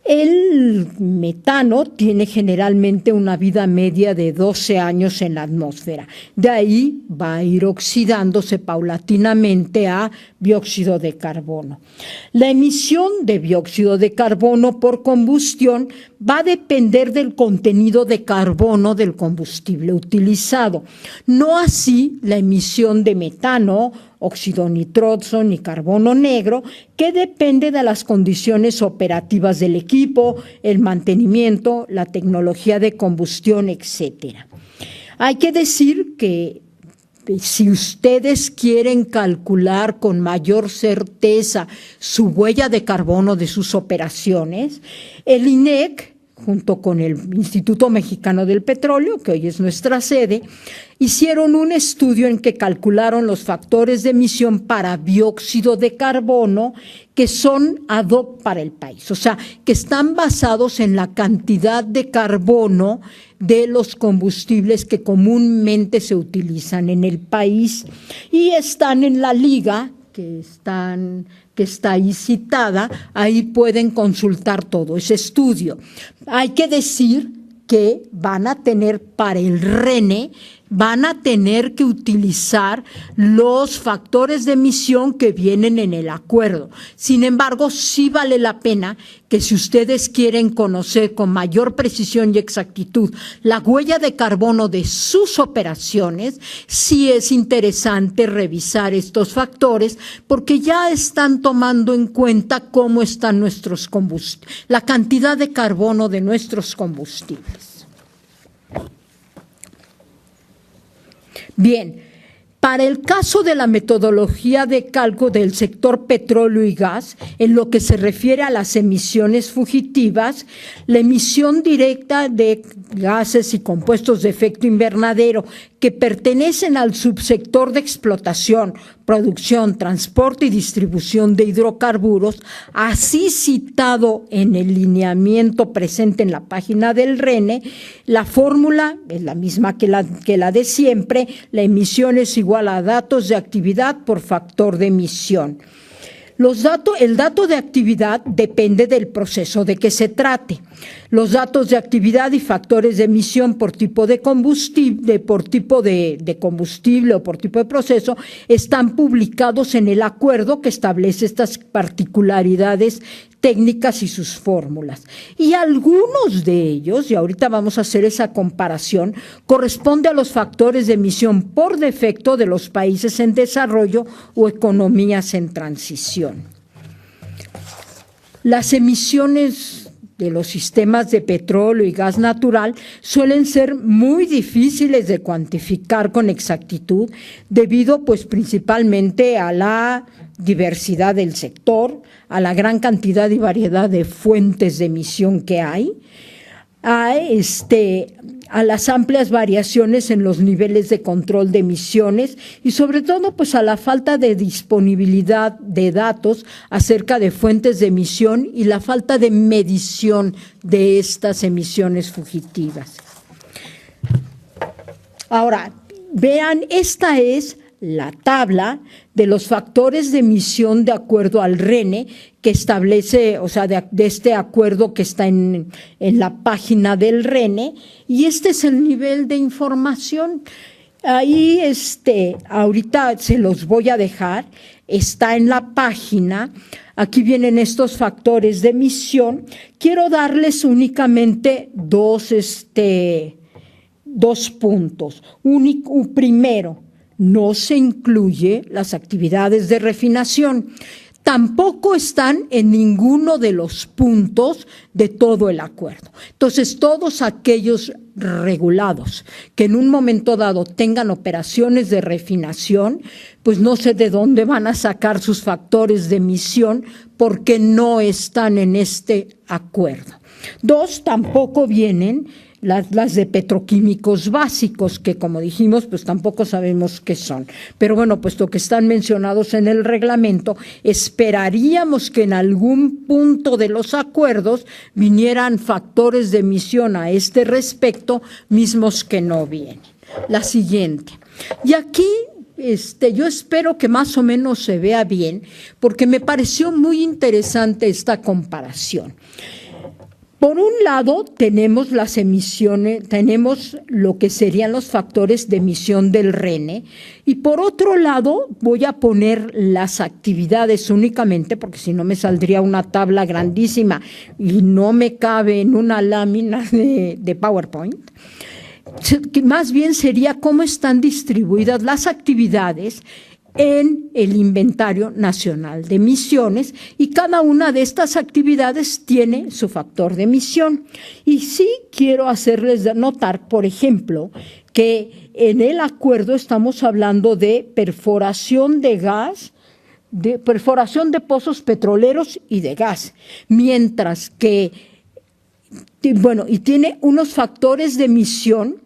El metano tiene generalmente una vida media de 12 años en la atmósfera. De ahí va a ir oxidándose paulatinamente a dióxido de carbono. La emisión de dióxido de carbono por combustión va a depender del contenido de carbono del combustible utilizado. No así la emisión de metano, óxido nitroso ni carbono negro, que depende de las condiciones operativas del equipo, el mantenimiento, la tecnología de combustión, etc. Hay que decir que si ustedes quieren calcular con mayor certeza su huella de carbono de sus operaciones, el INEC, junto con el Instituto Mexicano del Petróleo, que hoy es nuestra sede, hicieron un estudio en que calcularon los factores de emisión para dióxido de carbono que son ad hoc para el país, o sea, que están basados en la cantidad de carbono de los combustibles que comúnmente se utilizan en el país y están en la liga que está ahí citada, ahí pueden consultar todo ese estudio. Hay que decir que van a tener para el RENE, van a tener que utilizar los factores de emisión que vienen en el acuerdo. Sin embargo, sí vale la pena que si ustedes quieren conocer con mayor precisión y exactitud la huella de carbono de sus operaciones, sí es interesante revisar estos factores porque ya están tomando en cuenta cómo están nuestros combustibles, la cantidad de carbono de nuestros combustibles. Bien, para el caso de la metodología de cálculo del sector petróleo y gas, en lo que se refiere a las emisiones fugitivas, la emisión directa de gases y compuestos de efecto invernadero que pertenecen al subsector de explotación, producción, transporte y distribución de hidrocarburos, así citado en el lineamiento presente en la página del RENE, la fórmula es la misma que la de siempre, la emisión es igual a datos de actividad por factor de emisión. El dato de actividad depende del proceso de que se trate. Los datos de actividad y factores de emisión por tipo de combustible, o por tipo de proceso, están publicados en el acuerdo que establece estas particularidades técnicas y sus fórmulas. Y algunos de ellos, y ahorita vamos a hacer esa comparación, corresponde a los factores de emisión por defecto de los países en desarrollo o economías en transición. Las emisiones de los sistemas de petróleo y gas natural suelen ser muy difíciles de cuantificar con exactitud debido pues principalmente a la diversidad del sector, a la gran cantidad y variedad de fuentes de emisión que hay, a las amplias variaciones en los niveles de control de emisiones y sobre todo pues a la falta de disponibilidad de datos acerca de fuentes de emisión y la falta de medición de estas emisiones fugitivas. Ahora, vean, esta es la tabla de los factores de emisión de acuerdo al RENE que establece, o sea, de este acuerdo que está en la página del RENE, y este es el nivel de información. Ahí, ahorita se los voy a dejar, está en la página, aquí vienen estos factores de emisión. Quiero darles únicamente dos puntos. Primero, no se incluye las actividades de refinación. Tampoco están en ninguno de los puntos de todo el acuerdo. Entonces, todos aquellos regulados que en un momento dado tengan operaciones de refinación, pues no sé de dónde van a sacar sus factores de emisión porque no están en este acuerdo. Dos, tampoco vienen las de petroquímicos básicos, que como dijimos, pues tampoco sabemos qué son. Pero bueno, puesto que están mencionados en el reglamento, esperaríamos que en algún punto de los acuerdos vinieran factores de emisión a este respecto, mismos que no vienen. La siguiente. Y aquí yo espero que más o menos se vea bien, porque me pareció muy interesante esta comparación. Por un lado, tenemos las emisiones, tenemos lo que serían los factores de emisión del RENE, y por otro lado, voy a poner las actividades únicamente, porque si no me saldría una tabla grandísima y no me cabe en una lámina de PowerPoint. Más bien sería cómo están distribuidas las actividades en el Inventario Nacional de Emisiones, y cada una de estas actividades tiene su factor de emisión. Y sí quiero hacerles notar, por ejemplo, que en el acuerdo estamos hablando de perforación de gas, de perforación de pozos petroleros y de gas, mientras que, bueno, y tiene unos factores de emisión,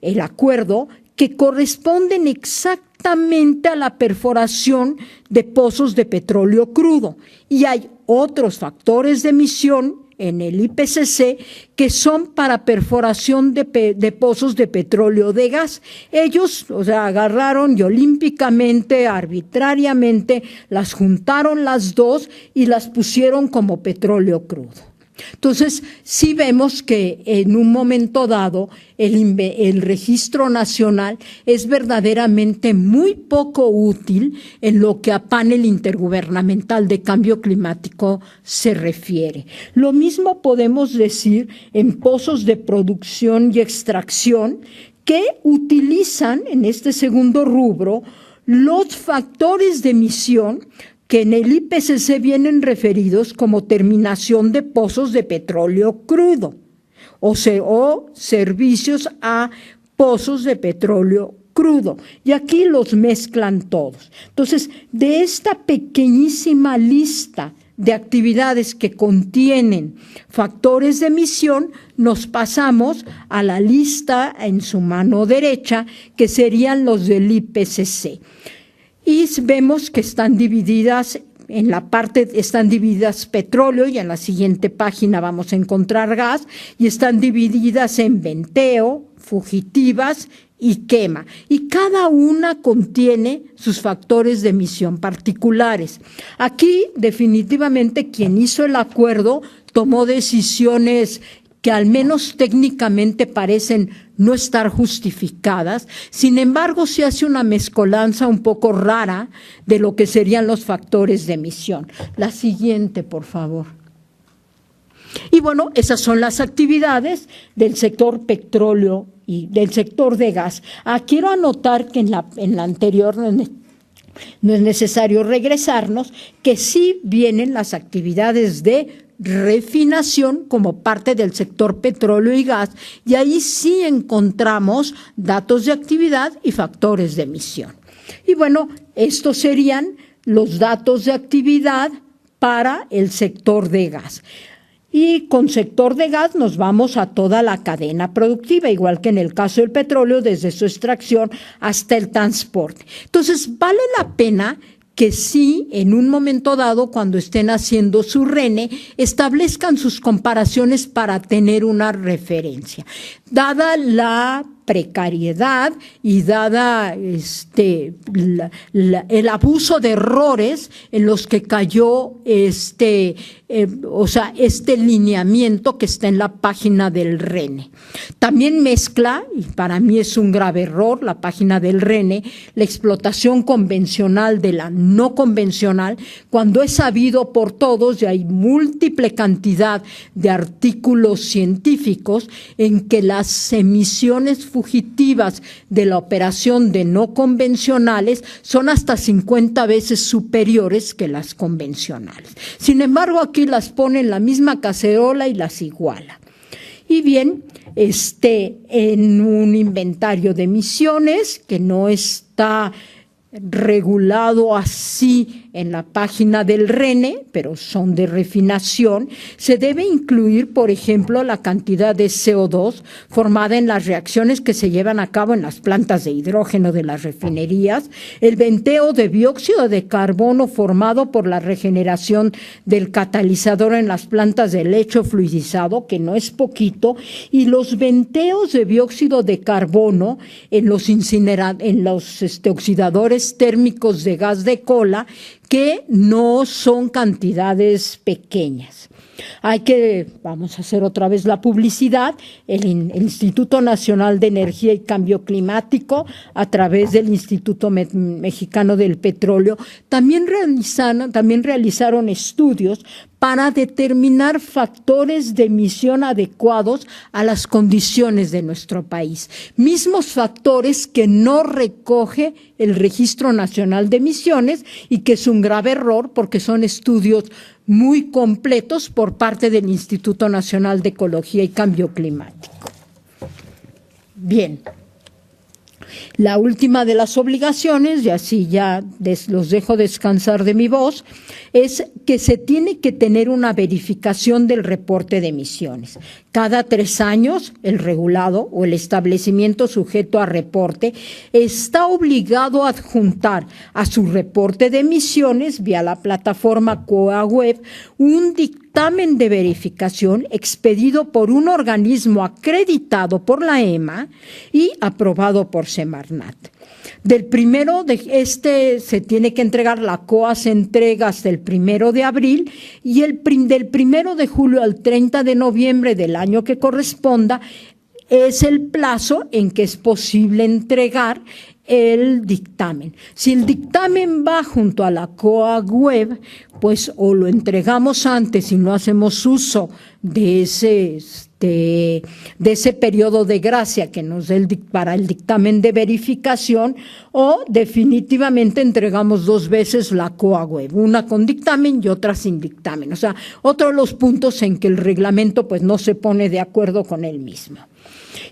el acuerdo, que corresponden exactamente a la perforación de pozos de petróleo crudo. Y hay otros factores de emisión en el IPCC que son para perforación de pozos de petróleo de gas. Ellos, o sea, agarraron y olímpicamente, arbitrariamente, las juntaron las dos y las pusieron como petróleo crudo. Entonces, sí vemos que en un momento dado el registro nacional es verdaderamente muy poco útil en lo que a panel intergubernamental de cambio climático se refiere. Lo mismo podemos decir en pozos de producción y extracción que utilizan en este segundo rubro los factores de emisión que en el IPCC vienen referidos como terminación de pozos de petróleo crudo o servicios a pozos de petróleo crudo. Y aquí los mezclan todos. Entonces, de esta pequeñísima lista de actividades que contienen factores de emisión, nos pasamos a la lista en su mano derecha, que serían los del IPCC. Y vemos que están divididas, en la parte están divididas petróleo, y en la siguiente página vamos a encontrar gas, y están divididas en venteo, fugitivas y quema. Y cada una contiene sus factores de emisión particulares. Aquí, definitivamente, quien hizo el acuerdo tomó decisiones que al menos técnicamente parecen no estar justificadas. Sin embargo, se hace una mezcolanza un poco rara de lo que serían los factores de emisión. La siguiente, por favor. Y bueno, esas son las actividades del sector petróleo y del sector de gas. Quiero anotar que en la anterior no es necesario regresarnos, que sí vienen las actividades de refinación como parte del sector petróleo y gas, y ahí sí encontramos datos de actividad y factores de emisión. Y bueno, estos serían los datos de actividad para el sector de gas. Y con sector de gas nos vamos a toda la cadena productiva, igual que en el caso del petróleo, desde su extracción hasta el transporte. Entonces, vale la pena que sí, en un momento dado, cuando estén haciendo su RENE, establezcan sus comparaciones para tener una referencia. Dada la precariedad y dada el abuso de errores en los que cayó este lineamiento que está en la página del RENE. También mezcla, y para mí es un grave error, la página del RENE, la explotación convencional de la no convencional, cuando es sabido por todos, y hay múltiple cantidad de artículos científicos en que las emisiones fugitivas de la operación de no convencionales son hasta 50 veces superiores que las convencionales. Sin embargo, aquí las pone en la misma cacerola y las iguala. Y bien, en un inventario de emisiones que no está regulado así en la página del RENE, pero son de refinación, se debe incluir, por ejemplo, la cantidad de CO2 formada en las reacciones que se llevan a cabo en las plantas de hidrógeno de las refinerías, el venteo de dióxido de carbono formado por la regeneración del catalizador en las plantas de lecho fluidizado, que no es poquito, y los venteos de dióxido de carbono en los oxidadores térmicos de gas de cola, que no son cantidades pequeñas. Vamos a hacer otra vez la publicidad, el Instituto Nacional de Energía y Cambio Climático, a través del Instituto Mexicano del Petróleo, también realizaron estudios para determinar factores de emisión adecuados a las condiciones de nuestro país. Mismos factores que no recoge el Registro Nacional de Emisiones y que es un grave error porque son estudios muy completos por parte del Instituto Nacional de Ecología y Cambio Climático. Bien. La última de las obligaciones, y así ya los dejo descansar de mi voz, es que se tiene que tener una verificación del reporte de emisiones. Cada 3 años, el regulado o el establecimiento sujeto a reporte está obligado a adjuntar a su reporte de emisiones vía la plataforma COA-Web un dictamen de verificación expedido por un organismo acreditado por la EMA y aprobado por Semarnat. Del primero de se tiene que entregar, la COA se entrega hasta el 1 de abril y del 1 de julio al 30 de noviembre del año que corresponda es el plazo en que es posible entregar el dictamen. Si el dictamen va junto a la COA web, pues o lo entregamos antes y no hacemos uso de ese periodo de gracia que nos dé para el dictamen de verificación, o definitivamente entregamos 2 veces la COA web, una con dictamen y otra sin dictamen. O sea, otro de los puntos en que el reglamento pues no se pone de acuerdo con él mismo.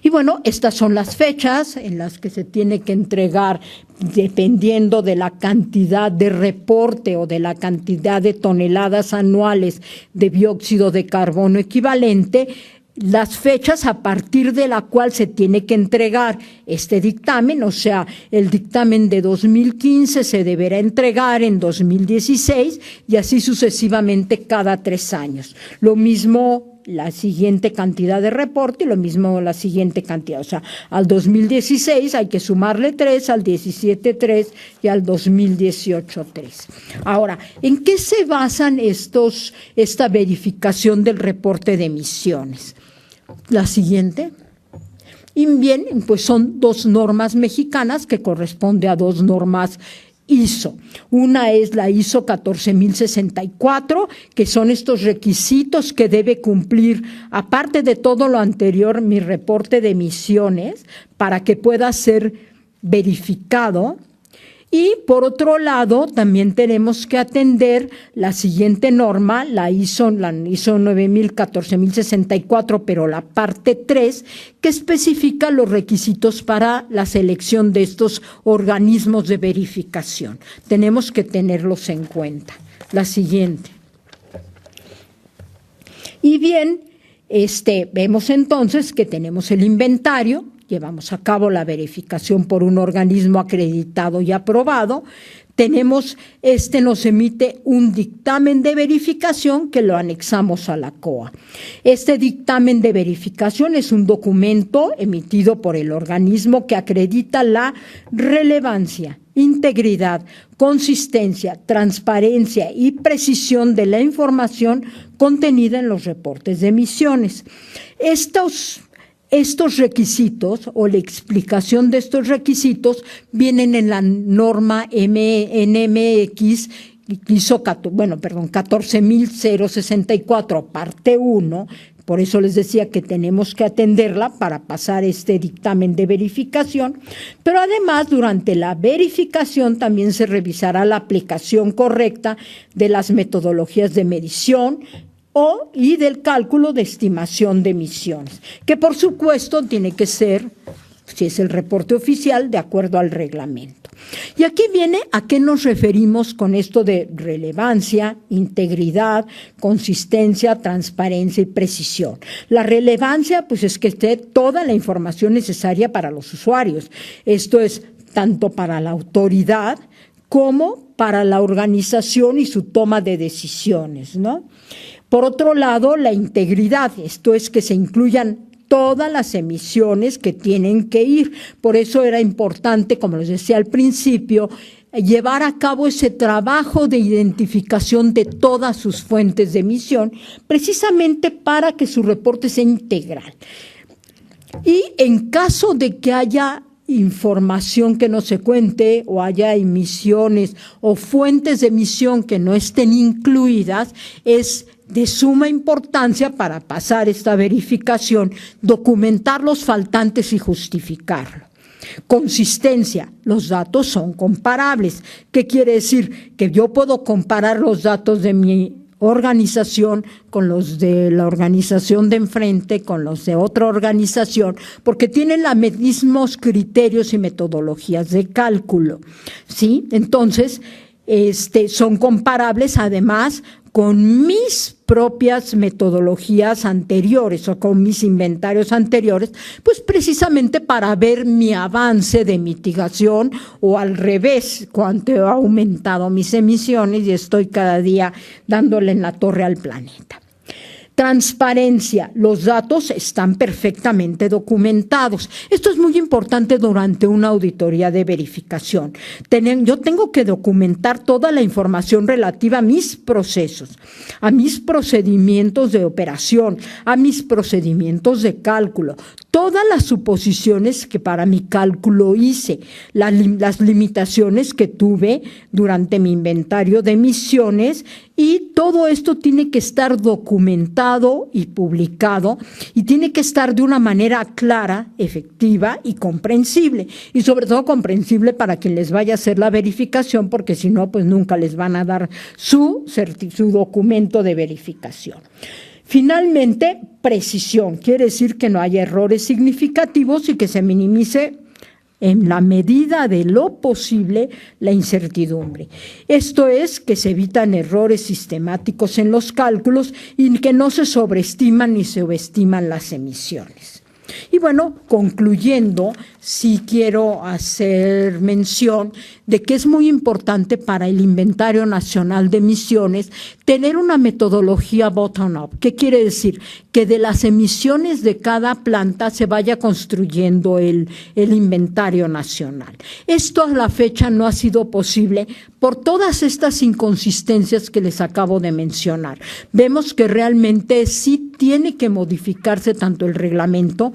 Y bueno, estas son las fechas en las que se tiene que entregar, dependiendo de la cantidad de reporte o de la cantidad de toneladas anuales de dióxido de carbono equivalente, las fechas a partir de la cual se tiene que entregar este dictamen. O sea, el dictamen de 2015 se deberá entregar en 2016 y así sucesivamente cada 3 años. Lo mismo la siguiente cantidad de reporte y lo mismo la siguiente cantidad. O sea, al 2016 hay que sumarle 3, al 17 3 y al 2018 3. Ahora, ¿en qué se basan esta verificación del reporte de emisiones? La siguiente. Y bien, pues son 2 normas mexicanas que corresponden a 2 normas ISO. Una es la ISO 14064, que son estos requisitos que debe cumplir, aparte de todo lo anterior, mi reporte de emisiones, para que pueda ser verificado. Y por otro lado, también tenemos que atender la siguiente norma, la ISO 14064, pero la parte 3, que especifica los requisitos para la selección de estos organismos de verificación. Tenemos que tenerlos en cuenta. La siguiente. Y bien, vemos entonces que tenemos el inventario. Llevamos a cabo la verificación por un organismo acreditado y aprobado. Nos emite un dictamen de verificación que lo anexamos a la COA. Este dictamen de verificación es un documento emitido por el organismo que acredita la relevancia, integridad, consistencia, transparencia y precisión de la información contenida en los reportes de emisiones. Estos requisitos o la explicación de estos requisitos vienen en la norma NMX 14.064, parte 1, por eso les decía que tenemos que atenderla para pasar este dictamen de verificación, pero además durante la verificación también se revisará la aplicación correcta de las metodologías de medición y del cálculo de estimación de emisiones, que por supuesto tiene que ser, si es el reporte oficial, de acuerdo al reglamento. Y aquí viene a qué nos referimos con esto de relevancia, integridad, consistencia, transparencia y precisión. La relevancia, pues es que esté toda la información necesaria para los usuarios. Esto es tanto para la autoridad como para la organización y su toma de decisiones, ¿no? Por otro lado, la integridad, esto es que se incluyan todas las emisiones que tienen que ir. Por eso era importante, como les decía al principio, llevar a cabo ese trabajo de identificación de todas sus fuentes de emisión, precisamente para que su reporte sea integral. Y en caso de que haya información que no se cuente o haya emisiones o fuentes de emisión que no estén incluidas, es de suma importancia para pasar esta verificación, documentar los faltantes y justificarlo. Consistencia, los datos son comparables. ¿Qué quiere decir? Que yo puedo comparar los datos de mi organización con los de la organización de enfrente, con los de otra organización, porque tienen los mismos criterios y metodologías de cálculo, ¿sí? Entonces, son comparables además con mis propias metodologías anteriores o con mis inventarios anteriores, pues precisamente para ver mi avance de mitigación o al revés, cuánto he aumentado mis emisiones y estoy cada día dándole en la torre al planeta. Transparencia, los datos están perfectamente documentados. Esto es muy importante durante una auditoría de verificación. Yo tengo que documentar toda la información relativa a mis procesos, a mis procedimientos de operación, a mis procedimientos de cálculo, todas las suposiciones que para mi cálculo hice, las limitaciones que tuve durante mi inventario de emisiones, y todo esto tiene que estar documentado y publicado y tiene que estar de una manera clara, efectiva y comprensible. Y sobre todo comprensible para quien les vaya a hacer la verificación, porque si no, pues nunca les van a dar su documento de verificación. Finalmente, precisión. Quiere decir que no haya errores significativos y que se minimice en la medida de lo posible la incertidumbre. Esto es, que se evitan errores sistemáticos en los cálculos y que no se sobreestiman ni subestiman las emisiones. Y bueno, concluyendo, sí quiero hacer mención de que es muy importante para el Inventario Nacional de Emisiones tener una metodología bottom-up. ¿Qué quiere decir? Que de las emisiones de cada planta se vaya construyendo el inventario nacional. Esto a la fecha no ha sido posible por todas estas inconsistencias que les acabo de mencionar. Vemos que realmente sí tiene que modificarse tanto el reglamento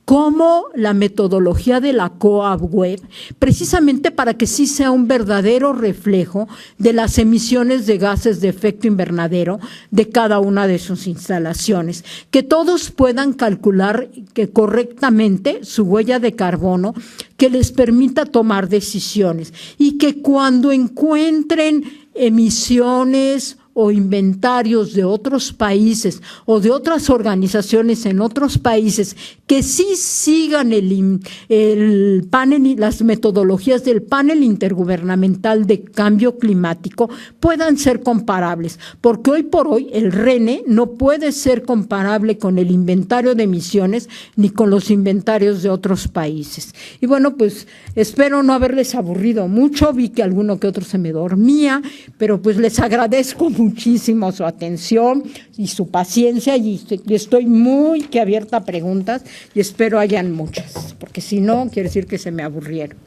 como la metodología de la COAB web, precisamente para que sí sea un verdadero reflejo de las emisiones de gases de efecto invernadero de cada una de sus instalaciones, que todos puedan calcular correctamente su huella de carbono, que les permita tomar decisiones y que cuando encuentren emisiones o inventarios de otros países o de otras organizaciones en otros países que sí sigan el panel y las metodologías del panel intergubernamental de cambio climático, puedan ser comparables, porque hoy por hoy el RENE no puede ser comparable con el inventario de emisiones ni con los inventarios de otros países. Y bueno, pues espero no haberles aburrido mucho, vi que alguno que otro se me dormía, pero pues les agradezco muchísimo su atención y su paciencia y estoy muy abierta a preguntas y espero hayan muchas, porque si no, quiere decir que se me aburrieron.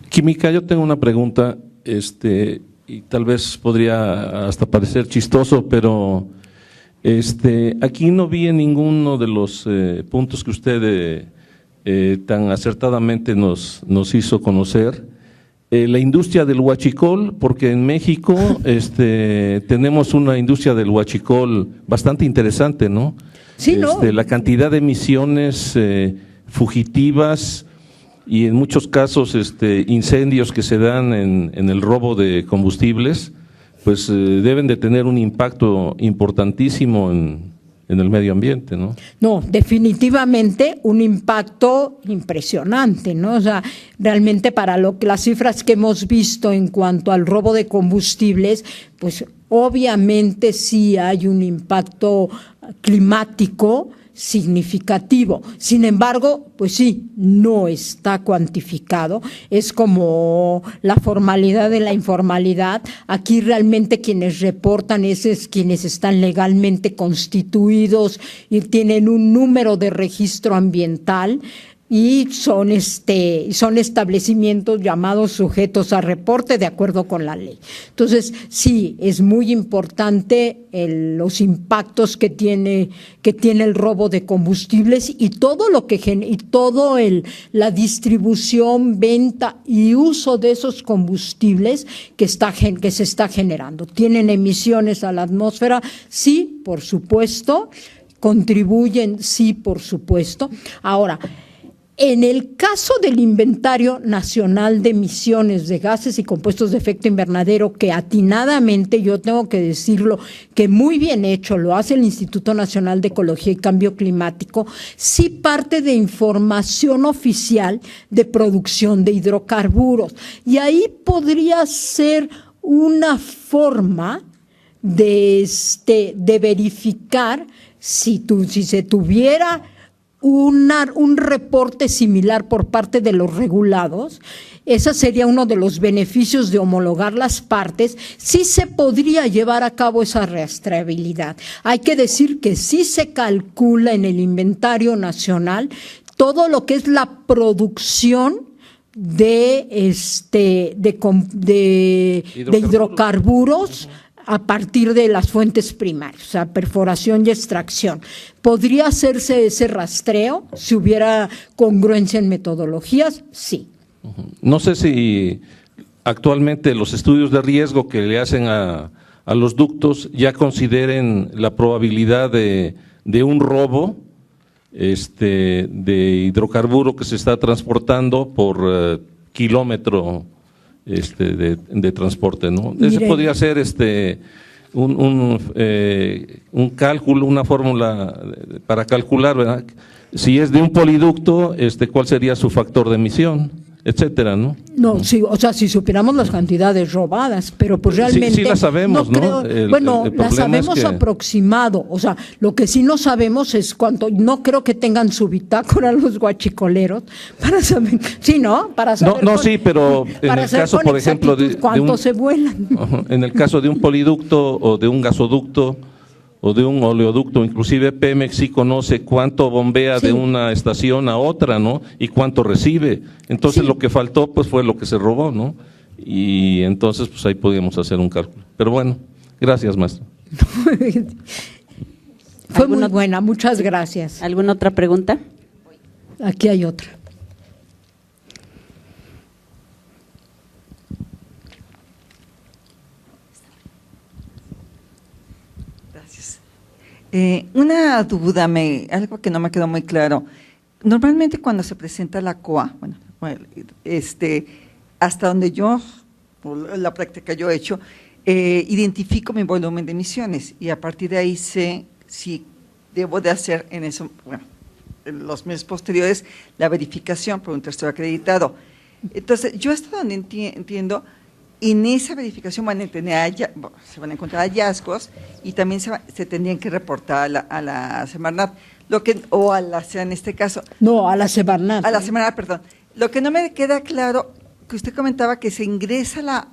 Química, yo tengo una pregunta, y tal vez podría hasta parecer chistoso, pero aquí no vi en ninguno de los puntos que usted tan acertadamente nos hizo conocer la industria del huachicol, porque en México tenemos una industria del huachicol bastante interesante, ¿no? Sí, ¿no? La cantidad de emisiones fugitivas y en muchos casos incendios que se dan en el robo de combustibles, pues deben de tener un impacto importantísimo en el medio ambiente, ¿no? No, definitivamente un impacto impresionante, ¿no? O sea, realmente para las cifras que hemos visto en cuanto al robo de combustibles, pues obviamente sí hay un impacto climático significativo. Sin embargo, pues sí, no está cuantificado. Es como la formalidad de la informalidad. Aquí realmente quienes reportan es quienes están legalmente constituidos y tienen un número de registro ambiental. y son establecimientos llamados sujetos a reporte de acuerdo con la ley. Entonces, sí, es muy importante los impactos que tiene el robo de combustibles y todo lo que la distribución, venta y uso de esos combustibles que se está generando. ¿Tienen emisiones a la atmósfera? Sí, por supuesto. ¿Contribuyen? Sí, por supuesto. Ahora, en el caso del Inventario Nacional de Emisiones de Gases y Compuestos de Efecto Invernadero, que atinadamente, yo tengo que decirlo, que muy bien hecho, lo hace el Instituto Nacional de Ecología y Cambio Climático, sí parte de información oficial de producción de hidrocarburos. Y ahí podría ser una forma de verificar si se tuviera un reporte similar por parte de los regulados. Ese sería uno de los beneficios de homologar las partes. Sí se podría llevar a cabo esa rastreabilidad. Hay que decir que sí se calcula en el inventario nacional todo lo que es la producción de hidrocarburos a partir de las fuentes primarias, o sea, perforación y extracción. ¿Podría hacerse ese rastreo si hubiera congruencia en metodologías? Sí. No sé si actualmente los estudios de riesgo que le hacen a los ductos ya consideren la probabilidad de un robo de hidrocarburo que se está transportando por kilómetro de transporte, ¿no? Ese podría ser un cálculo, una fórmula para calcular, ¿verdad? Si es de un poliducto, cuál sería su factor de emisión, etcétera, ¿no? No, sí, o sea, si supiéramos las cantidades robadas, pero pues realmente… Sí las sabemos, ¿no? Las sabemos aproximado, o sea, lo que sí no sabemos es cuánto, no creo que tengan su bitácora los guachicoleros para saber, sí, ¿no? Para saber sí, pero en el caso, por ejemplo, ¿cuánto se vuelan? En el caso de un poliducto o de un gasoducto o de un oleoducto, inclusive Pemex sí conoce cuánto bombea de una estación a otra, ¿no? Y cuánto recibe. Entonces lo que faltó pues fue lo que se robó, ¿no? Y entonces pues ahí podíamos hacer un cálculo. Pero bueno, gracias, maestro. Fue muy buena, muchas gracias. ¿Alguna otra pregunta? Aquí hay otra. Una duda, algo que no me quedó muy claro. Normalmente cuando se presenta la COA, hasta donde yo, por la práctica yo he hecho, identifico mi volumen de emisiones y a partir de ahí sé si debo de hacer en los meses posteriores la verificación por un tercero acreditado. Entonces, yo hasta donde entiendo, en esa verificación se van a encontrar hallazgos y también se tendrían que reportar a la Semarnat, o a la SEA en este caso. No, a la Semarnat. A la Semarnat, perdón. Lo que no me queda claro, que usted comentaba que se ingresa la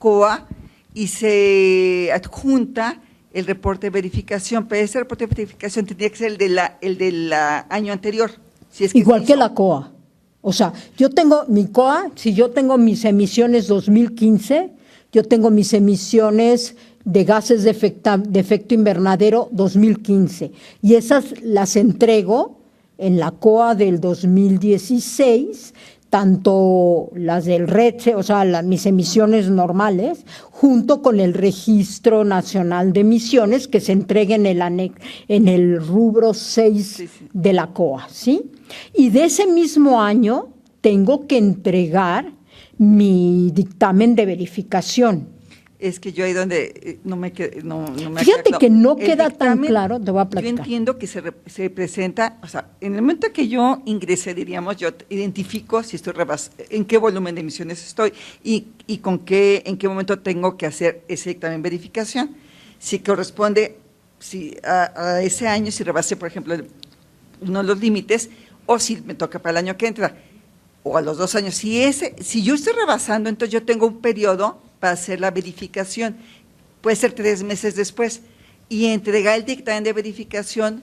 COA y se adjunta el reporte de verificación, pero ese reporte de verificación tendría que ser el del año anterior. Si es que igual que la COA. O sea, yo tengo mi COA, si yo tengo mis emisiones 2015, yo tengo mis emisiones de gases de efecto invernadero 2015 y esas las entrego en la COA del 2016, tanto las del RETSE, o sea, mis emisiones normales, junto con el Registro Nacional de Emisiones que se entrega en el rubro 6 de la COA, ¿sí? Y de ese mismo año tengo que entregar mi dictamen de verificación. Es que yo ahí donde no me queda Fíjate claro. que no queda tan claro, te voy a platicar. Yo entiendo que se presenta, o sea, en el momento que yo ingresé, diríamos, yo identifico si estoy en qué volumen de emisiones estoy y en qué momento tengo que hacer ese dictamen de verificación. Si corresponde a ese año, si rebasé, por ejemplo, uno de los límites, o si me toca para el año que entra, o a los 2 años. Si yo estoy rebasando, entonces yo tengo un periodo para hacer la verificación, puede ser 3 meses después, y entregar el dictamen de verificación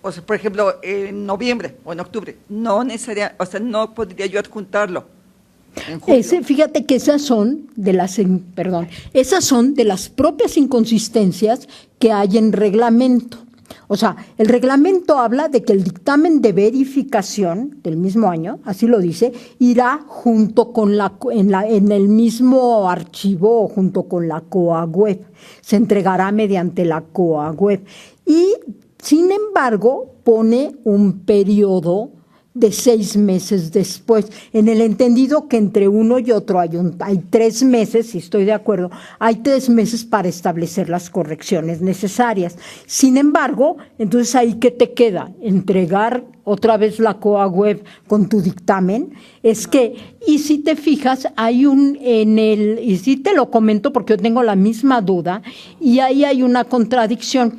o sea, por ejemplo, en noviembre o en octubre, no necesariamente, o sea, no podría yo adjuntarlo en julio. Fíjate que esas son de las propias inconsistencias que hay en reglamento. O sea, el reglamento habla de que el dictamen de verificación del mismo año, así lo dice, irá junto con en el mismo archivo o junto con la COA web. Se entregará mediante la COA web. Y, sin embargo, pone un periodo de 6 meses después, en el entendido que entre uno y otro hay 3 meses, si estoy de acuerdo, hay 3 meses para establecer las correcciones necesarias. Sin embargo, entonces ahí ¿qué te queda? Entregar otra vez la COA web con tu dictamen. Es que, y si te fijas, hay y sí te lo comento porque yo tengo la misma duda, y ahí hay una contradicción.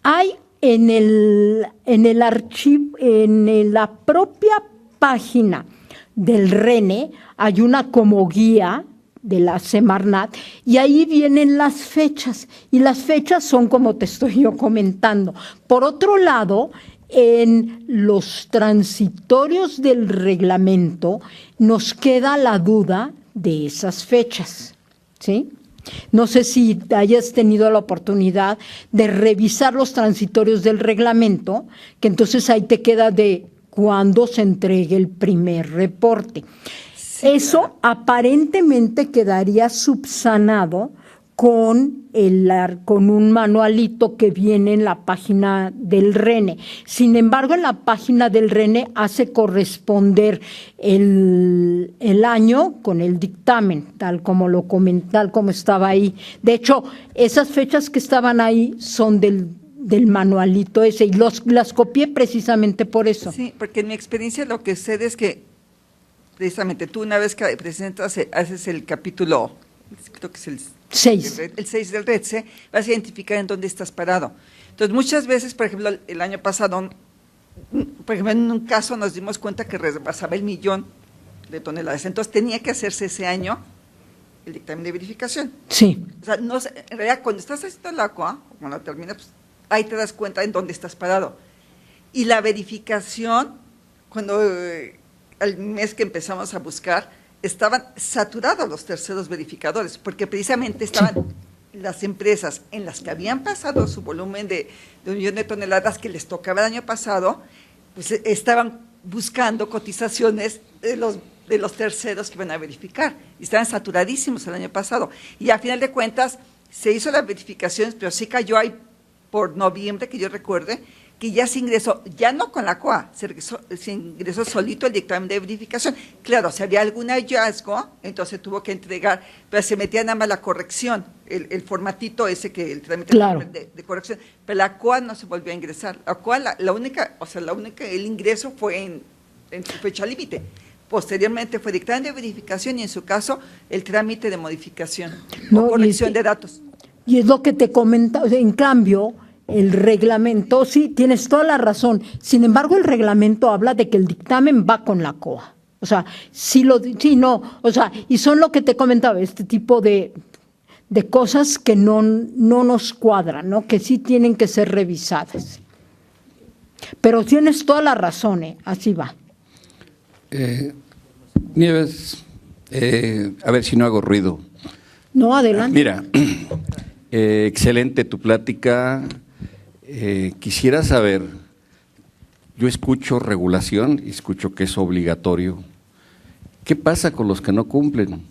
Hay en el archivo, en la propia página del RENE, hay una como guía de la Semarnat, y ahí vienen las fechas, y las fechas son como te estoy yo comentando. Por otro lado, en los transitorios del reglamento nos queda la duda de esas fechas, ¿sí? No sé si hayas tenido la oportunidad de revisar los transitorios del reglamento, que entonces ahí te queda de cuándo se entregue el primer reporte. Sí, eso claro. Aparentemente quedaría subsanado con un manualito que viene en la página del RENE. Sin embargo, en la página del RENE hace corresponder el año con el dictamen, tal como estaba ahí. De hecho, esas fechas que estaban ahí son del manualito ese, y las copié precisamente por eso. Sí, porque en mi experiencia lo que sucede es que precisamente tú una vez que presentas, haces el capítulo, creo que es el 6 del RETSE, vas a identificar en dónde estás parado. Entonces, muchas veces, por ejemplo, el año pasado, por ejemplo, en un caso nos dimos cuenta que rebasaba el 1,000,000 de toneladas. Entonces, tenía que hacerse ese año el dictamen de verificación. Sí. O sea, en realidad, cuando estás haciendo el agua, cuando termina, pues ahí te das cuenta en dónde estás parado. Y la verificación, cuando al mes que empezamos a buscar, estaban saturados los terceros verificadores, porque precisamente estaban las empresas en las que habían pasado su volumen de 1,000,000 de toneladas que les tocaba el año pasado, pues estaban buscando cotizaciones de los terceros que iban a verificar, y estaban saturadísimos el año pasado. Y a final de cuentas se hizo las verificaciones, pero sí cayó ahí por noviembre, que yo recuerde, que ya se ingresó, ya no con la COA, se ingresó solito el dictamen de verificación. Claro, si había algún hallazgo, entonces tuvo que entregar, pero se metía nada más la corrección, el formatito ese que el trámite claro. de corrección, pero la COA no se volvió a ingresar. La COA, el ingreso fue en su fecha límite. Posteriormente fue dictamen de verificación y en su caso el trámite de modificación o corrección de datos. Y es lo que te comentaba, en cambio, el reglamento, sí, tienes toda la razón. Sin embargo, el reglamento habla de que el dictamen va con la COA. O sea, y son lo que te comentaba, este tipo de cosas que no nos cuadran, ¿no? Que sí tienen que ser revisadas. Pero tienes toda la razón, así va. Nieves, a ver si no hago ruido. No, adelante. Mira, excelente tu plática. Quisiera saber, yo escucho regulación y escucho que es obligatorio. ¿Qué pasa con los que no cumplen?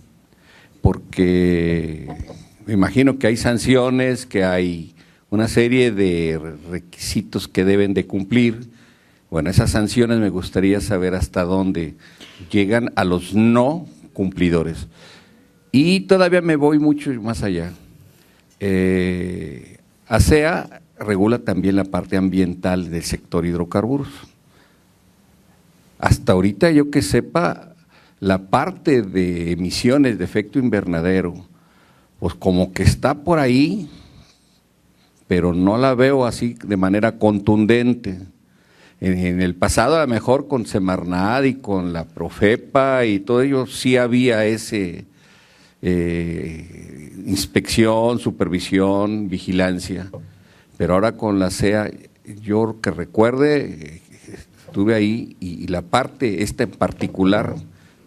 Porque me imagino que hay sanciones, que hay una serie de requisitos que deben de cumplir. Bueno, esas sanciones me gustaría saber hasta dónde llegan a los no cumplidores. Y todavía me voy mucho más allá. ASEA regula también la parte ambiental del sector hidrocarburos. Hasta ahorita, yo que sepa, la parte de emisiones de efecto invernadero, pues como que está por ahí, pero no la veo así de manera contundente. En el pasado, a lo mejor con Semarnat y con la Profepa y todo ello, sí había ese inspección, supervisión, vigilancia. Pero ahora con la SEA yo que recuerde, estuve ahí y la parte esta en particular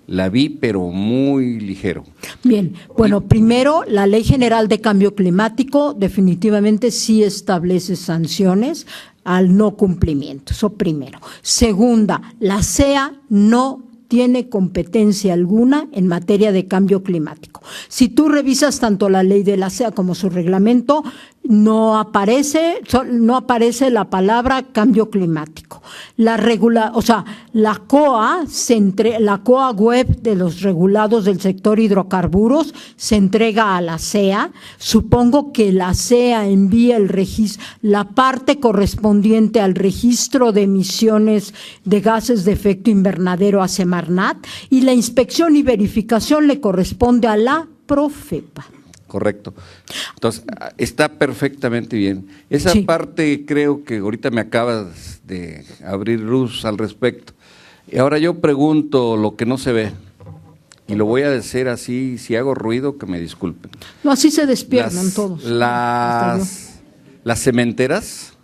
la vi, pero muy ligero. Bien, bueno, primero, la Ley General de Cambio Climático definitivamente sí establece sanciones al no cumplimiento, eso primero. Segunda, la CEA no tiene competencia alguna en materia de cambio climático. Si tú revisas tanto la ley de la CEA como su reglamento, no aparece la palabra cambio climático. La COA web de los regulados del sector hidrocarburos se entrega a la CEA. Supongo que la CEA envía la parte correspondiente al registro de emisiones de gases de efecto invernadero a Semarnat, y la inspección y verificación le corresponde a la Profepa. Correcto. Entonces, está perfectamente bien. Esa Sí. parte creo que ahorita me acabas de abrir luz al respecto. Y ahora yo pregunto lo que no se ve, y lo voy a decir así, si hago ruido, que me disculpen. No, así se despiertan todos. Hasta yo. Las cementeras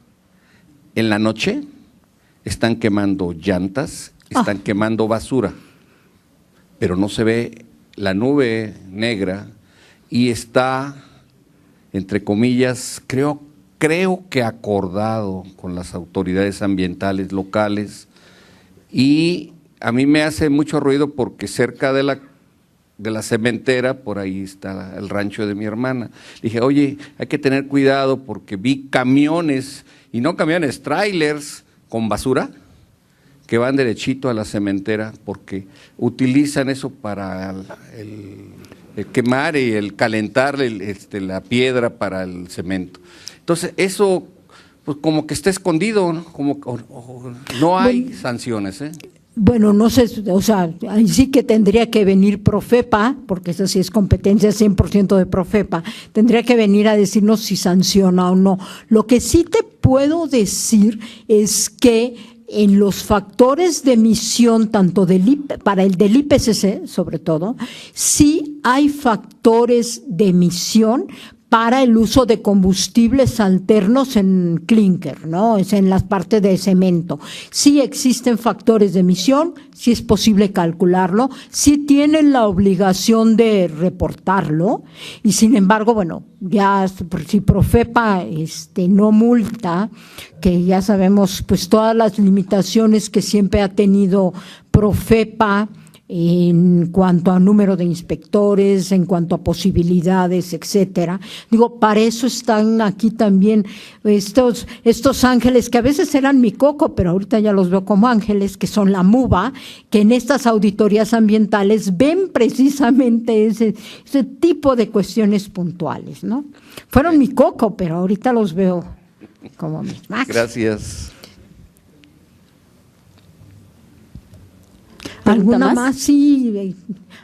en la noche están quemando llantas, están quemando basura, pero no se ve la nube negra y está, entre comillas, creo que acordado con las autoridades ambientales locales, y a mí me hace mucho ruido porque cerca de la cementera, por ahí está el rancho de mi hermana. Dije, oye, hay que tener cuidado porque vi camiones, y no camiones, trailers con basura, que van derechito a la cementera porque utilizan eso para el quemar y el calentar la piedra para el cemento. Entonces, eso pues como que está escondido, ¿no? No hay sanciones, ¿eh? Bueno, no sé, o sea, ahí sí que tendría que venir Profepa, porque eso sí es competencia 100% de Profepa, tendría que venir a decirnos si sanciona o no. Lo que sí te puedo decir es que en los factores de emisión, tanto del IPCC, sobre todo, sí hay factores de emisión para el uso de combustibles alternos en clinker, ¿no? Es en las partes de cemento. Sí existen factores de emisión, sí es posible calcularlo, sí tienen la obligación de reportarlo, y sin embargo, bueno, ya si Profepa no multa, que ya sabemos pues todas las limitaciones que siempre ha tenido Profepa en cuanto a número de inspectores, en cuanto a posibilidades, etcétera. Digo, para eso están aquí también estos ángeles que a veces eran mi coco, pero ahorita ya los veo como ángeles, que son la MUBA, que en estas auditorías ambientales ven precisamente ese tipo de cuestiones puntuales, ¿no? Fueron mi coco, pero ahorita los veo como mis Max. Gracias. ¿Alguna más? Sí,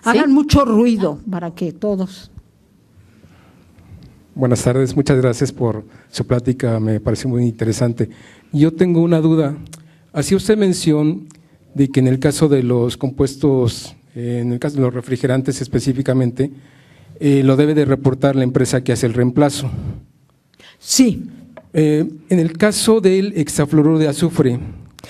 hagan mucho ruido para que todos. Buenas tardes, muchas gracias por su plática, me parece muy interesante. Yo tengo una duda. Hacía usted mención de que en el caso de los compuestos, en el caso de los refrigerantes específicamente, lo debe de reportar la empresa que hace el reemplazo. Sí. En el caso del hexafluoruro de azufre,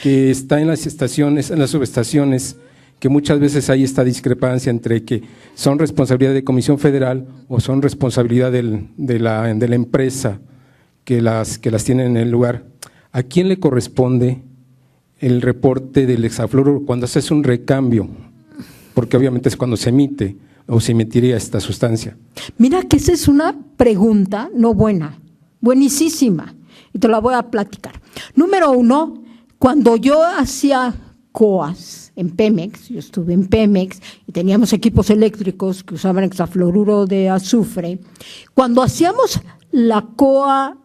que está en las estaciones, en las subestaciones, que muchas veces hay esta discrepancia entre que son responsabilidad de Comisión Federal o son responsabilidad de la empresa que las tiene en el lugar. ¿A quién le corresponde el reporte del hexafluoruro cuando se hace un recambio? Porque obviamente es cuando se emite o se emitiría esta sustancia. Mira que esa es una pregunta no buena, buenísima, y te la voy a platicar. Número uno, cuando yo hacía COAS en Pemex, yo estuve en Pemex y teníamos equipos eléctricos que usaban hexafluoruro de azufre, cuando hacíamos la COA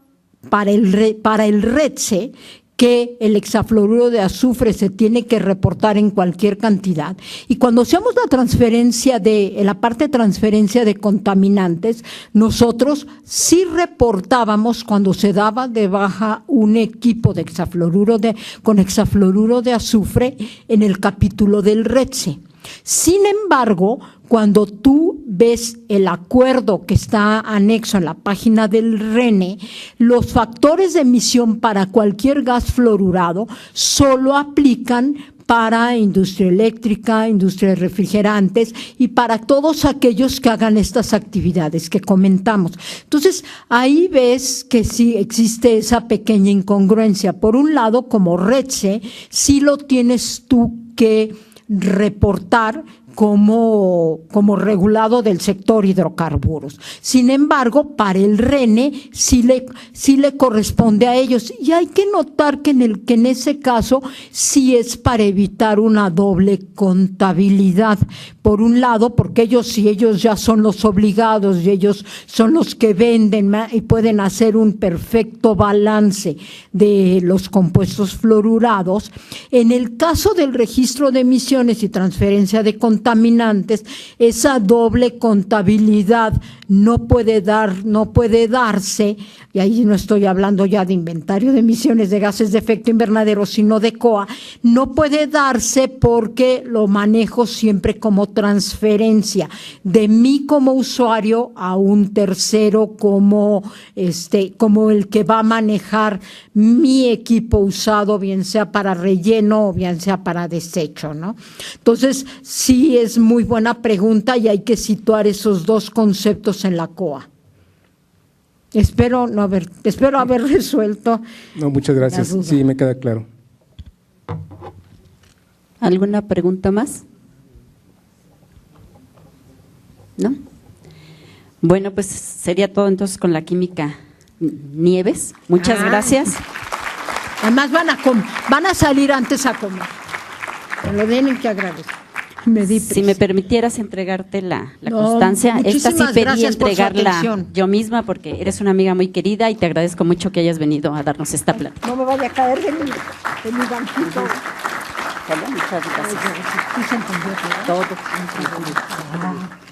para el RETSE, que el hexafluoruro de azufre se tiene que reportar en cualquier cantidad, y cuando hacíamos la parte de transferencia de contaminantes, nosotros sí reportábamos cuando se daba de baja un equipo de con hexafluoruro de azufre en el capítulo del RETSE. Sin embargo, cuando tú ves el acuerdo que está anexo en la página del RENE, los factores de emisión para cualquier gas fluorurado solo aplican para industria eléctrica, industria de refrigerantes y para todos aquellos que hagan estas actividades que comentamos. Entonces, ahí ves que sí existe esa pequeña incongruencia. Por un lado, como RETSE, sí lo tienes tú que reportar como regulado del sector hidrocarburos. Sin embargo, para el RENE sí le corresponde a ellos. Y hay que notar que en ese caso sí es para evitar una doble contabilidad. Por un lado, porque ellos ya son los obligados y ellos son los que venden y pueden hacer un perfecto balance de los compuestos fluorurados. En el caso del registro de emisiones y transferencia de contaminantes, esa doble contabilidad no puede darse, y ahí no estoy hablando ya de inventario de emisiones de gases de efecto invernadero, sino de COA, no puede darse porque lo manejo siempre como transferencia de mí como usuario a un tercero como el que va a manejar mi equipo usado, bien sea para relleno o bien sea para desecho, ¿no? Entonces, sí es muy buena pregunta y hay que situar esos dos conceptos en la COA. Espero haber resuelto. No, muchas gracias. Sí, me queda claro. ¿Alguna pregunta más? ¿No? Bueno, pues sería todo entonces con la química Nieves. Muchas gracias. Además van a salir antes a comer. Me lo tienen que agradecer. Si me permitieras entregarte la No, constancia, esta sí pedí gracias por su entregarla atención. yo misma porque eres una amiga muy querida y te agradezco mucho que hayas venido a darnos esta plática. No me vaya a caer de mi banquito. Muchas gracias. Sí se entendió, ¿verdad? Todo.